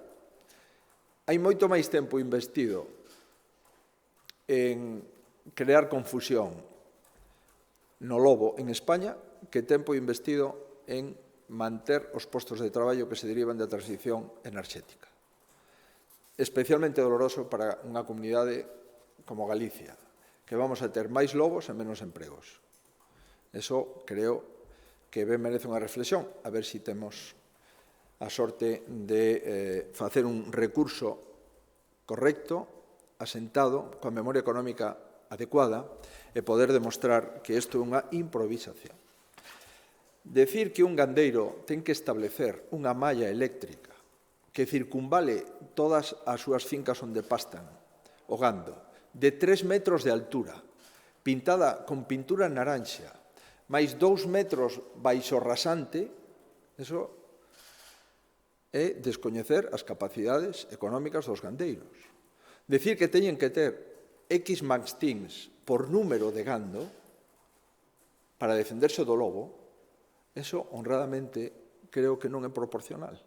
Hai moito máis tempo investido en crear confusión no lobo en España que tempo investido en manter os postos de traballo que se derivan da transición enerxética. Especialmente doloroso para unha comunidade como Galicia, que vamos a ter máis lobos e menos empregos. Eso creo que ben merece unha reflexión, a ver se temos a sorte de facer un recurso correcto, asentado, coa memoria económica adecuada, e poder demostrar que isto é unha improvisación. Decir que un gandeiro ten que establecer unha malla eléctrica que circunvale todas as súas fincas onde pastan o gando, de 3 metros de altura, pintada con pintura naranxa, máis 2 metros baixo rasante, eso é descoñecer as capacidades económicas dos gandeiros. Decir que teñen que ter X mastins por número de gando para defenderse do lobo, eso honradamente creo que non é proporcional.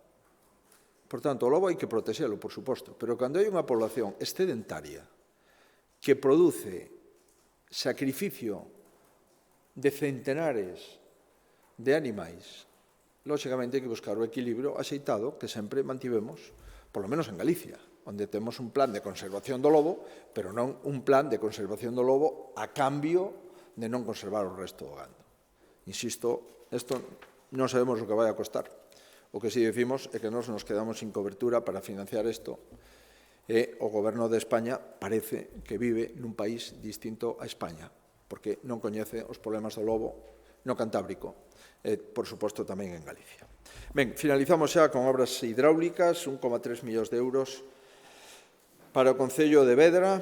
Por tanto, o lobo hai que protexelo, por suposto, pero cando hai unha población excedentaria que produce sacrificio de centenares de animais, lóxicamente hai que buscar o equilibrio axeitado que sempre mantivemos, polo menos en Galicia, onde temos un plan de conservación do lobo, pero non un plan de conservación do lobo a cambio de non conservar o resto do gando. Insisto, isto non sabemos o que vai a costar. O que si decimos é que nos quedamos sin cobertura para financiar isto e o Goberno de España parece que vive nun país distinto a España, porque non coñece os problemas do lobo no Cantábrico e, por suposto, tamén en Galicia. Ben, finalizamos xa con obras hidráulicas, 1,3 millóns de euros para o Concello de Vedra,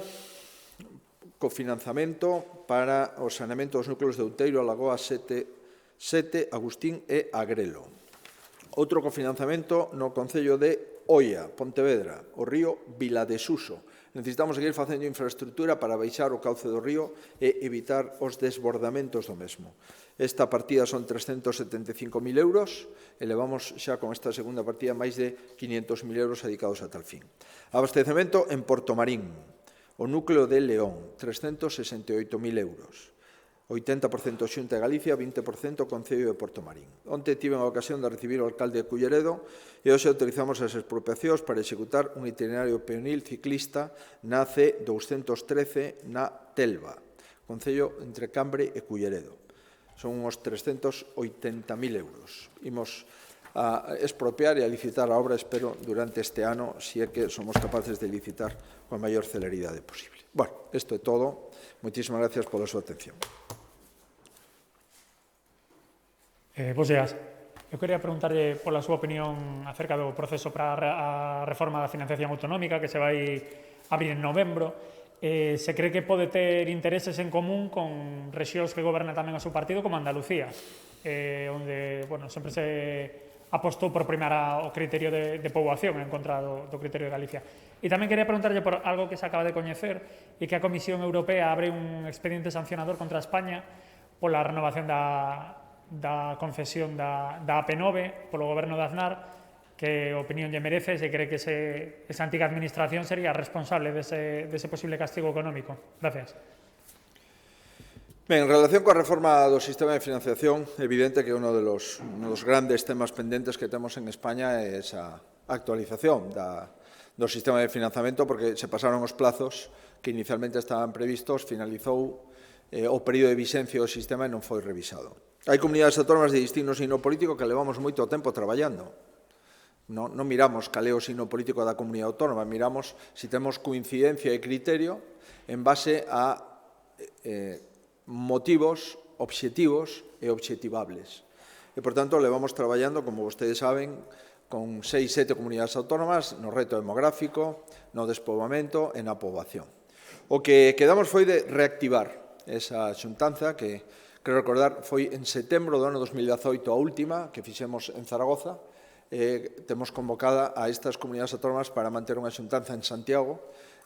cofinanciamento para o saneamento dos núcleos de Outeiro, a Lagoa 7, Agustín e Agrelo. Outro cofinanciamento no Concello de Oia, Pontevedra, o río Viladesuso. Necesitamos seguir facendo infraestructura para baixar o cauce do río e evitar os desbordamentos do mesmo. Esta partida son 375.000 euros e levamos xa con esta segunda partida máis de 500.000 euros dedicados a tal fin. Abastecemento en Portomarín, o núcleo de León, 368.000 euros. 80% Xunta de Galicia, 20% Concello de Portomarín. Onte tiven a ocasión de recibir o alcalde de Culleredo e hoxe autorizamos as expropiacións para executar un itinerario peonil ciclista na C213 na Telva, Concello entre Cambre e Culleredo. Son uns 380.000 euros. Imos a expropiar e a licitar a obra, espero, durante este ano, se é que somos capaces de licitar coa maior celeridade posible. Bueno, isto é todo. Moitísimas gracias pola súa atención. Bos días. Eu quería preguntarlle pola súa opinión acerca do proceso para a reforma da financiación autonómica que se vai abrir en novembro. Se cree que pode ter intereses en común con rexións que goberna tamén o seu partido como Andalucía, onde sempre se apostou por primar o criterio de poboación en contra do criterio de Galicia. E tamén quería preguntarlle por algo que se acaba de coñecer e que a Comisión Europea abre un expediente sancionador contra España pola renovación da concesión da AP9 polo goberno de Aznar, que opinión lle merece, se cree que esa antiga administración sería responsable dese posible castigo económico. Gracias. Ben, en relación coa reforma do sistema de financiación, é evidente que uno dos grandes temas pendentes que temos en España é esa actualización do sistema de financiamento, porque se pasaron os plazos que inicialmente estaban previstos, finalizou o período de vixencia do sistema e non foi revisado. Hai comunidades autónomas de distinto signo político que levamos moito tempo traballando. Non miramos cal é o signo político da comunidade autónoma, miramos se temos coincidencia e criterio en base a motivos, obxectivos e obxectivables. E, por tanto, levamos traballando, como vostedes saben, con 6, 7 comunidades autónomas no reto demográfico, no despoboamento e na poboación. O que quedamos foi de reactivar esa xuntanza que, creo recordar, foi en setembro do ano 2018 a última que fixemos en Zaragoza. Temos convocada a estas comunidades autónomas para manter unha xuntanza en Santiago.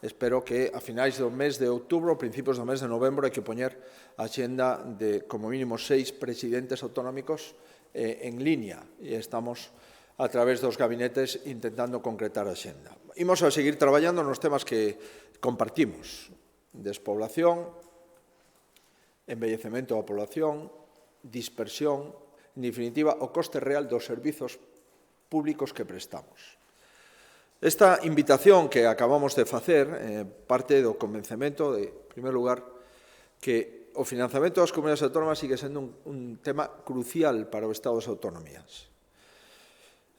Espero que a finais do mes de outubro, principios do mes de novembro, hai que poñer a xenda de, como mínimo, 6 presidentes autonómicos en línea. E estamos, a través dos gabinetes, intentando concretar a xenda. Imos a seguir traballando nos temas que compartimos. Despoblación, envellecemento da población, dispersión, en definitiva, o coste real dos servizos públicos que prestamos. Esta invitación que acabamos de facer parte do convencemento de, en primeiro lugar, que o financiamento das comunidades autónomas sigue sendo un tema crucial para o Estado das autonomías.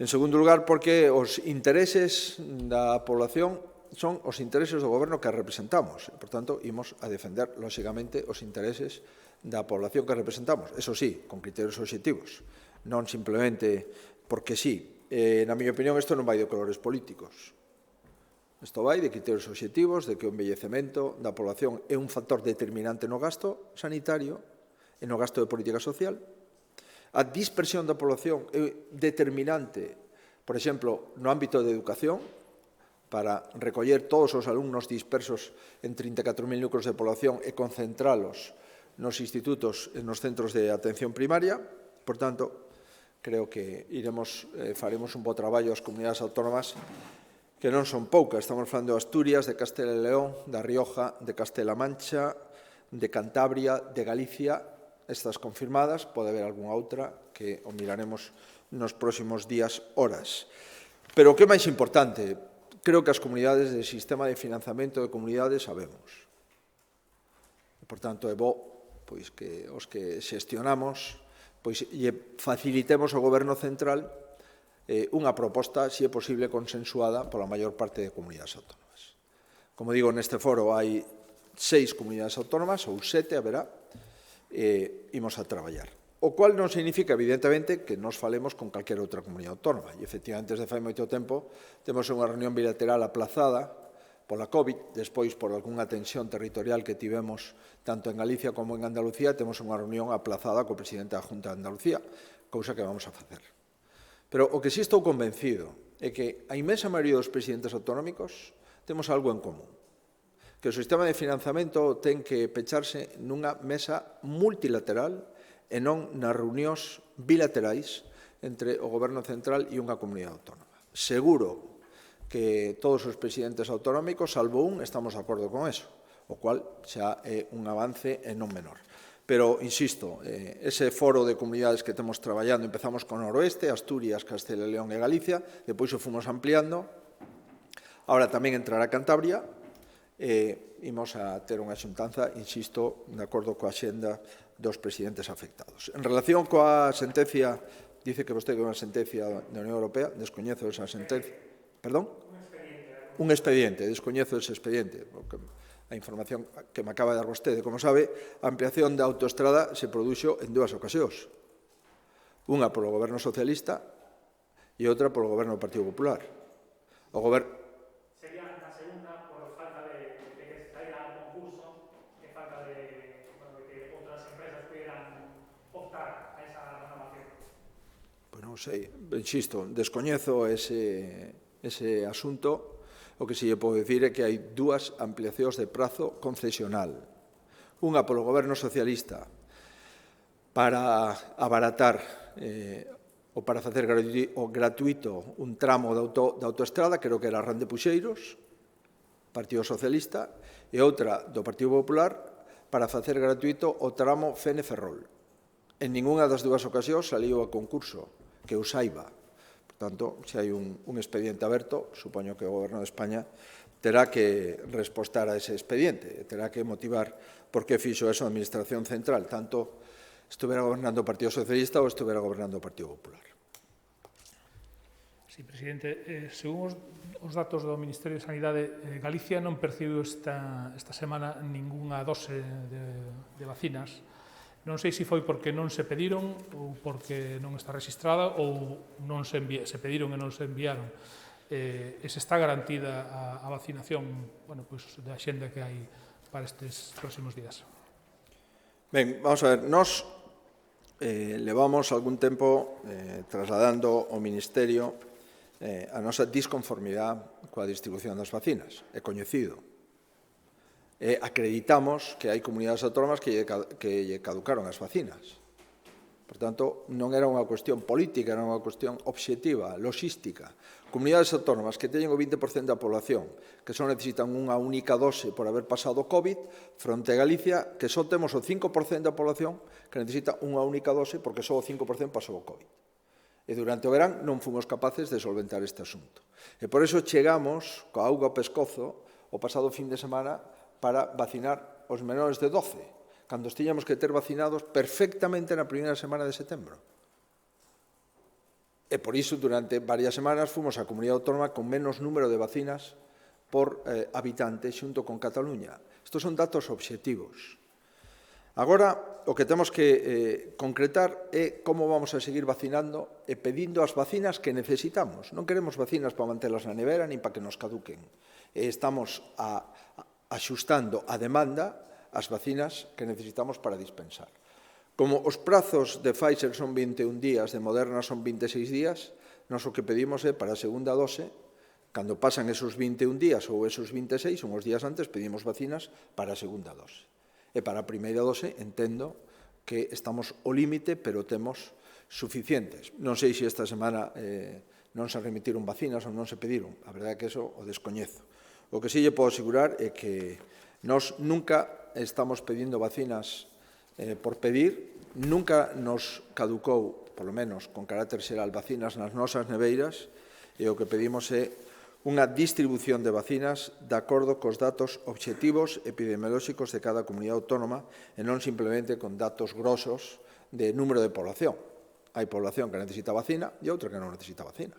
En segundo lugar, porque os intereses da población son os intereses do goberno que representamos. Por tanto, imos a defender, lóxicamente, os intereses da población que representamos. Eso sí, con criterios obxectivos, non simplemente porque sí. Na miña opinión, isto non vai de colores políticos. Isto vai de criterios obxectivos, de que o envellecemento da población é un factor determinante no gasto sanitario e no gasto de política social. A dispersión da población é determinante, por exemplo, no ámbito de educación, para recoller todos os alumnos dispersos en 34.000 núcleos de población e concentralos nos institutos e nos centros de atención primaria. Por tanto, creo que faremos un bo traballo ás comunidades autónomas que non son poucas. Estamos falando de Asturias, de Castela e León, da Rioja, de Castela-A Mancha, de Cantabria, de Galicia. Estas confirmadas, pode haber algunha outra que o miraremos nos próximos días, horas. Pero o que é máis importante, creo que as comunidades do sistema de financiamento de comunidades sabemos. Por tanto, é bo que os que xestionamos lle facilitemos ao Goberno central unha proposta, se é posible, consensuada pola maior parte de comunidades autónomas. Como digo, neste foro hai 6 comunidades autónomas, ou 7 haberá, imos a traballar. O cual non significa, evidentemente, que nos falemos con calquera outra comunidade autónoma. E, efectivamente, desde fai moito tempo, temos unha reunión bilateral aplazada pola COVID, despois por algunha tensión territorial que tivemos tanto en Galicia como en Andalucía, temos unha reunión aplazada co presidente da Junta de Andalucía, cousa que vamos a facer. Pero o que sí estou convencido é que a inmensa maioría dos presidentes autonómicos temos algo en común, que o sistema de financiamento ten que pecharse nunha mesa multilateral e non nas reunións bilaterais entre o Goberno central e unha comunidade autónoma. Seguro que todos os presidentes autonómicos, salvo un, estamos de acordo con eso, o cual xa é un avance e non menor. Pero, insisto, ese foro de comunidades que temos traballando, empezamos con Noroeste, Asturias, Castela e León e Galicia, depois o fomos ampliando, ahora tamén entrará Cantabria, e imos a ter unha xuntanza, insisto, de acordo coa xenda dos presidentes afectados. En relación coa sentencia, dice que vostede é unha sentencia da Unión Europea, descoñezo esa sentencia. Perdón? Un expediente, descoñezo ese expediente, porque a información que me acaba de dar vostede. Como sabe, a ampliación da autoestrada se produxo en 2 ocasións. Unha polo Goberno Socialista e outra polo Goberno do Partido Popular. O Goberno... Sería a segunda por falta de que saíra a concurso, e falta de que outras empresas pudieran optar a esa renovación. Pois non sei, insisto, descoñezo ese asunto. O que si lle podo dicir é que hai 2 ampliacións de prazo concesional. Unha polo Goberno Socialista para abaratar ou para facer gratuito un tramo da autoestrada, creo que era Rande Puxeiros, Partido Socialista, e outra do Partido Popular para facer gratuito o tramo Fene-Ferrol. En ninguna das dúas ocasións saliu a concurso, que eu saiba. Por tanto, se hai un expediente aberto, supoño que o Goberno de España terá que respostar a ese expediente, terá que motivar por que fixo eso a Administración Central, tanto estuvera gobernando o Partido Socialista ou estuvera gobernando o Partido Popular. Sí, presidente, según os datos do Ministerio de Sanidade, Galicia non percibiu esta semana ningunha dose de vacinas. Non sei se foi porque non se pediron ou porque non está registrada ou non se pediron e non se enviaron. E se está garantida a vacinación da xenda que hai para estes próximos días. Ben, vamos a ver, nós levamos algún tempo trasladando ao Ministerio a nosa disconformidade coa distribución das vacinas. É coñecido. Acreditamos que hai comunidades autónomas que lle caducaron as vacinas. Por tanto, non era unha cuestión política, era unha cuestión obxectiva, logística. Comunidades autónomas que teñen o 20% da población que só necesitan unha única dose por haber pasado COVID, fronte a Galicia, que só temos o 5% da población que necesita unha única dose porque só o 5% pasou o COVID. E durante o verán non fomos capaces de solventar este asunto. E por iso chegamos, coa auga ao pescozo, o pasado fin de semana, para vacinar os menores de 12, cando os tiñamos que ter vacinados perfectamente na primeira semana de setembro. E por iso, durante varias semanas, fomos a comunidade autónoma con menos número de vacinas por habitante xunto con Cataluña. Estos son datos obxectivos. Agora, o que temos que concretar é como vamos a seguir vacinando e pedindo as vacinas que necesitamos. Non queremos vacinas para mantelas na nevera nin para que nos caduquen. Estamos axustando a demanda as vacinas que necesitamos para dispensar. Como os prazos de Pfizer son 21 días, de Moderna son 26 días, nós o que pedimos é para a segunda dose, cando pasan esos 21 días ou esos 26, unhos días antes, pedimos vacinas para a segunda dose. E para a primeira dose entendo que estamos ao límite, pero temos suficientes. Non sei se esta semana non se remitiron vacinas ou non se pediron. A verdade é que eso o descoñezo. O que sí lle podo asegurar é que nós nunca estamos pedindo vacinas por pedir, nunca nos caducou, polo menos con carácter xeral, vacinas nas nosas neveiras, e o que pedimos é unha distribución de vacinas de acordo cos datos obxectivos epidemiolóxicos de cada comunidade autónoma e non simplemente con datos grosos de número de población. Hai población que necesita vacina e outra que non necesita vacina.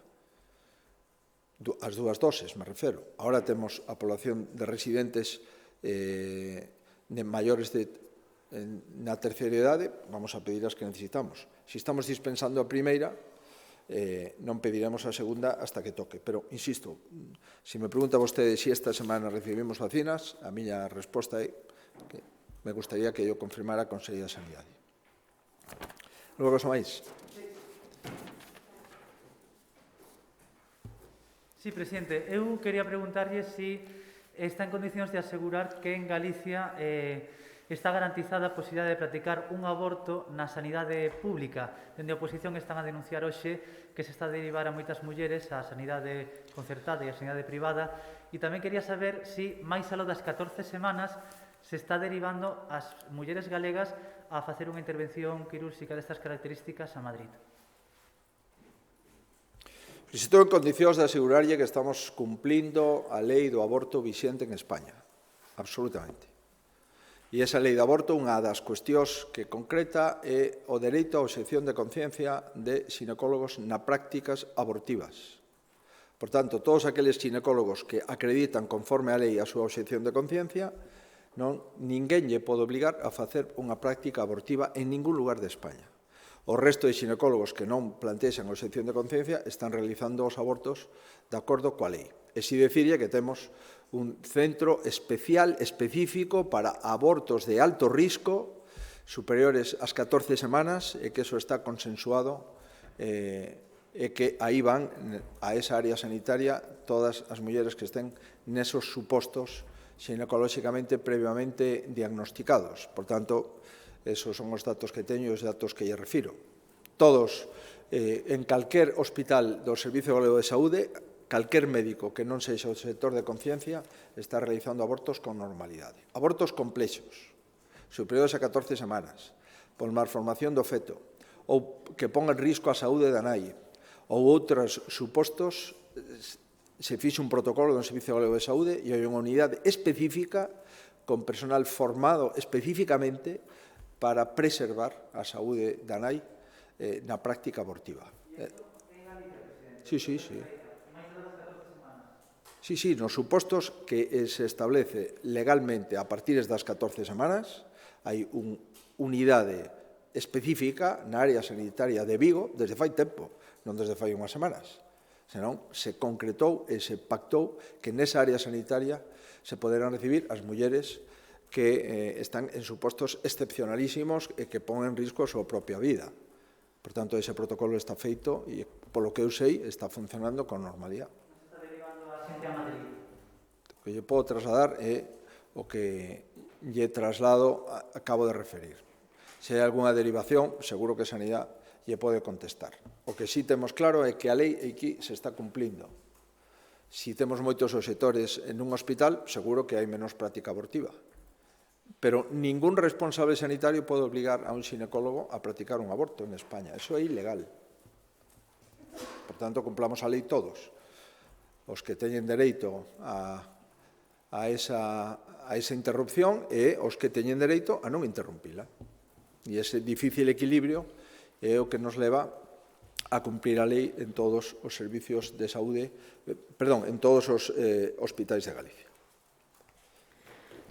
As dúas doses, me refero. Ahora temos a población de residentes de maiores na terceira idade, vamos a pedir as que necesitamos. Se estamos dispensando a primeira, non pediremos a segunda hasta que toque. Pero, insisto, se me pregunta vostede se esta semana recibimos vacinas, a miña resposta é que me gustaría que eu confirmara a Consellería de Sanidade. Logo, cosa máis? Sí, presidente. Eu quería preguntarlle se está en condicións de asegurar que en Galicia está garantizada a posibilidade de practicar un aborto na sanidade pública. Dende a oposición están a denunciar hoxe que se está a derivar a moitas mulleres á sanidade concertada e á sanidade privada, e tamén quería saber se, máis aló das 14 semanas, se está derivando as mulleres galegas a facer unha intervención quirúrxica destas características a Madrid. Estou en condicións de asegurarlle que estamos cumplindo a lei do aborto vixente en España. Absolutamente. E esa lei de aborto, unha das cuestións que concreta é o dereito á obxección de conciencia de xinecólogos na prácticas abortivas. Por tanto, todos aqueles xinecólogos que acreditan conforme a lei a súa obxección de conciencia, ninguén lle pode obligar a facer unha práctica abortiva en ningún lugar de España. O resto de xinecólogos que non plantexan a obxección de conciencia están realizando os abortos de acordo coa lei. E si decirlle que temos un centro especial, específico, para abortos de alto risco, superiores ás 14 semanas, e que eso está consensuado, e que aí van a esa área sanitaria todas as mulleres que estén nesos supostos xinecolóxicamente previamente diagnosticados. Por tanto, esos son os datos que teño e os datos que lle refiro. Todos, en calquer hospital do Servicio Galego de Saúde, calquer médico que non sexa o sector de conciencia está realizando abortos con normalidade. Abortos complexos, superiores a 14 semanas, por malformación do feto, ou que pon en risco a saúde da nai, ou outros supostos, se fixe un protocolo do Servicio Galego de Saúde e hai unha unidade específica con personal formado especificamente para preservar a saúde da nai na práctica abortiva. Sí. Sí, nos supostos que se establece legalmente a partir das 14 semanas, hai unha unidade específica na área sanitaria de Vigo desde fai tempo, non desde fai unhas semanas. Senón, se concretou e se pactou que nesa área sanitaria se poderán recibir as mulleres que están en supostos excepcionalísimos e que pon en risco a súa propia vida. Por tanto, ese protocolo está feito e, polo que eu sei, está funcionando con normalidade. Está derivando a xente a Madrid. O que lle podo trasladar é o que lle traslado acabo de referir. Se hai algunha derivación, seguro que Sanidade lle pode contestar. O que sí temos claro é que a lei aquí se está cumplindo. Si temos moitos oxetores en un hospital, seguro que hai menos práctica abortiva. Pero ningún responsable sanitario pode obligar a un xinecólogo a practicar un aborto en España. Eso é ilegal. Por tanto, cumplamos a lei todos. Os que teñen dereito a esa interrupción e os que teñen dereito a non interrumpila. E ese difícil equilibrio é o que nos leva a cumprir a lei en todos os servicios de saúde, en todos os hospitais de Galicia.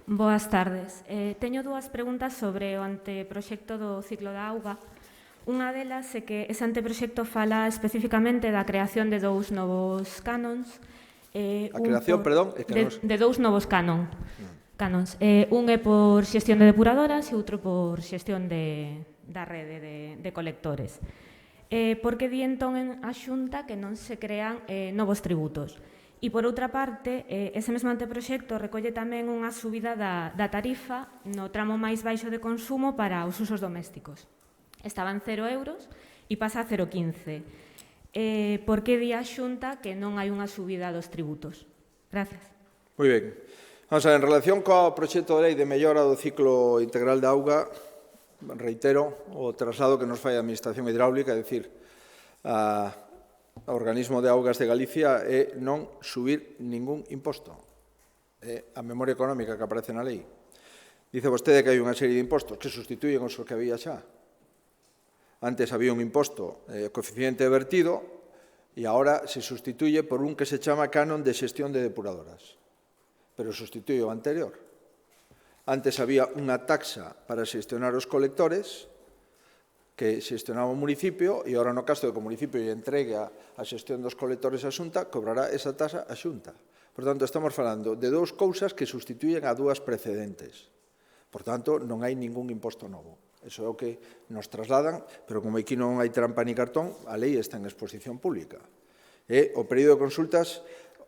Boas tardes. Teño dúas preguntas sobre o anteproxecto do ciclo da auga. Unha delas é que ese anteproxecto fala especificamente da creación de dous novos canons. A creación, de dous novos canons. Un é por xestión de depuradoras e outro por xestión da rede de colectores. Por que di entón a Xunta que non se crean novos tributos? E, por outra parte, ese mesmo anteproxecto recolle tamén unha subida da tarifa no tramo máis baixo de consumo para os usos domésticos. Estaba en 0 euros e pasa a 0,15. Por que di a Xunta que non hai unha subida dos tributos? Gracias. Moi ben. Vamos a ver, en relación co proxecto de lei de mellora do ciclo integral da auga, reitero o traslado que nos fai a Administración Hidráulica, é dicir, o Organismo de Augas de Galicia é non subir ningún imposto. É a memoria económica que aparece na lei. Dice vostede que hai unha serie de impostos que sustituyen os que había xa. Antes había un imposto coeficiente vertido e agora se sustituye por un que se chama canon de xestión de depuradoras. Pero sustituye o anterior. Antes había unha taxa para xestionar os colectores que xestionaba o municipio e agora no caso de que o municipio lle entregue a xestión dos colectores á Xunta, cobrará esa taxa a Xunta. Por tanto, estamos falando de dous cousas que sustituyen a dúas precedentes. Por tanto, non hai ningún imposto novo. Eso é o que nos trasladan, pero como aquí non hai trampa ni cartón, a lei está en exposición pública. E o período de consultas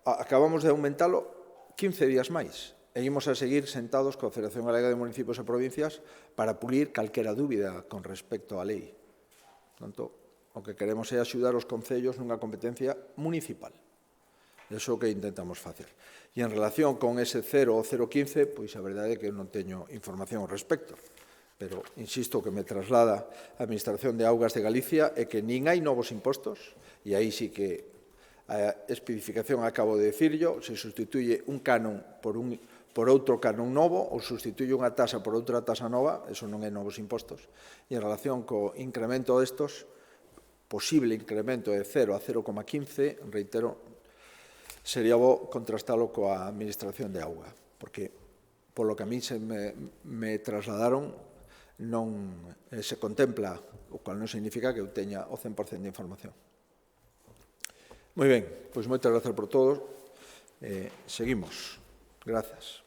acabamos de aumentalo 15 días máis. E imos a seguir sentados coa Federación Galega de Municipios e Provincias para pulir calquera dúbida con respecto á lei. Por tanto, o que queremos é axudar os concellos nunha competencia municipal. Iso é o que intentamos facer. E en relación con ese 0 ou 0,15, pois a verdade é que non teño información ao respecto. Pero, insisto, que me traslada a Administración de Augas de Galicia é que nin hai novos impostos, e aí sí que a especificación acabo de decirlo, se sustituye un canon por outro canon novo ou sustituye unha tasa por outra tasa nova, eso non é novos impostos. E en relación co incremento destos, posible incremento de 0 a 0,15, reitero, sería bo contrastalo coa Administración de Auga, porque polo que a mí me trasladaron non se contempla, o cual non significa que eu teña o 100% de información. Moi ben, pois moitas grazas por todos. Seguimos. Grazas.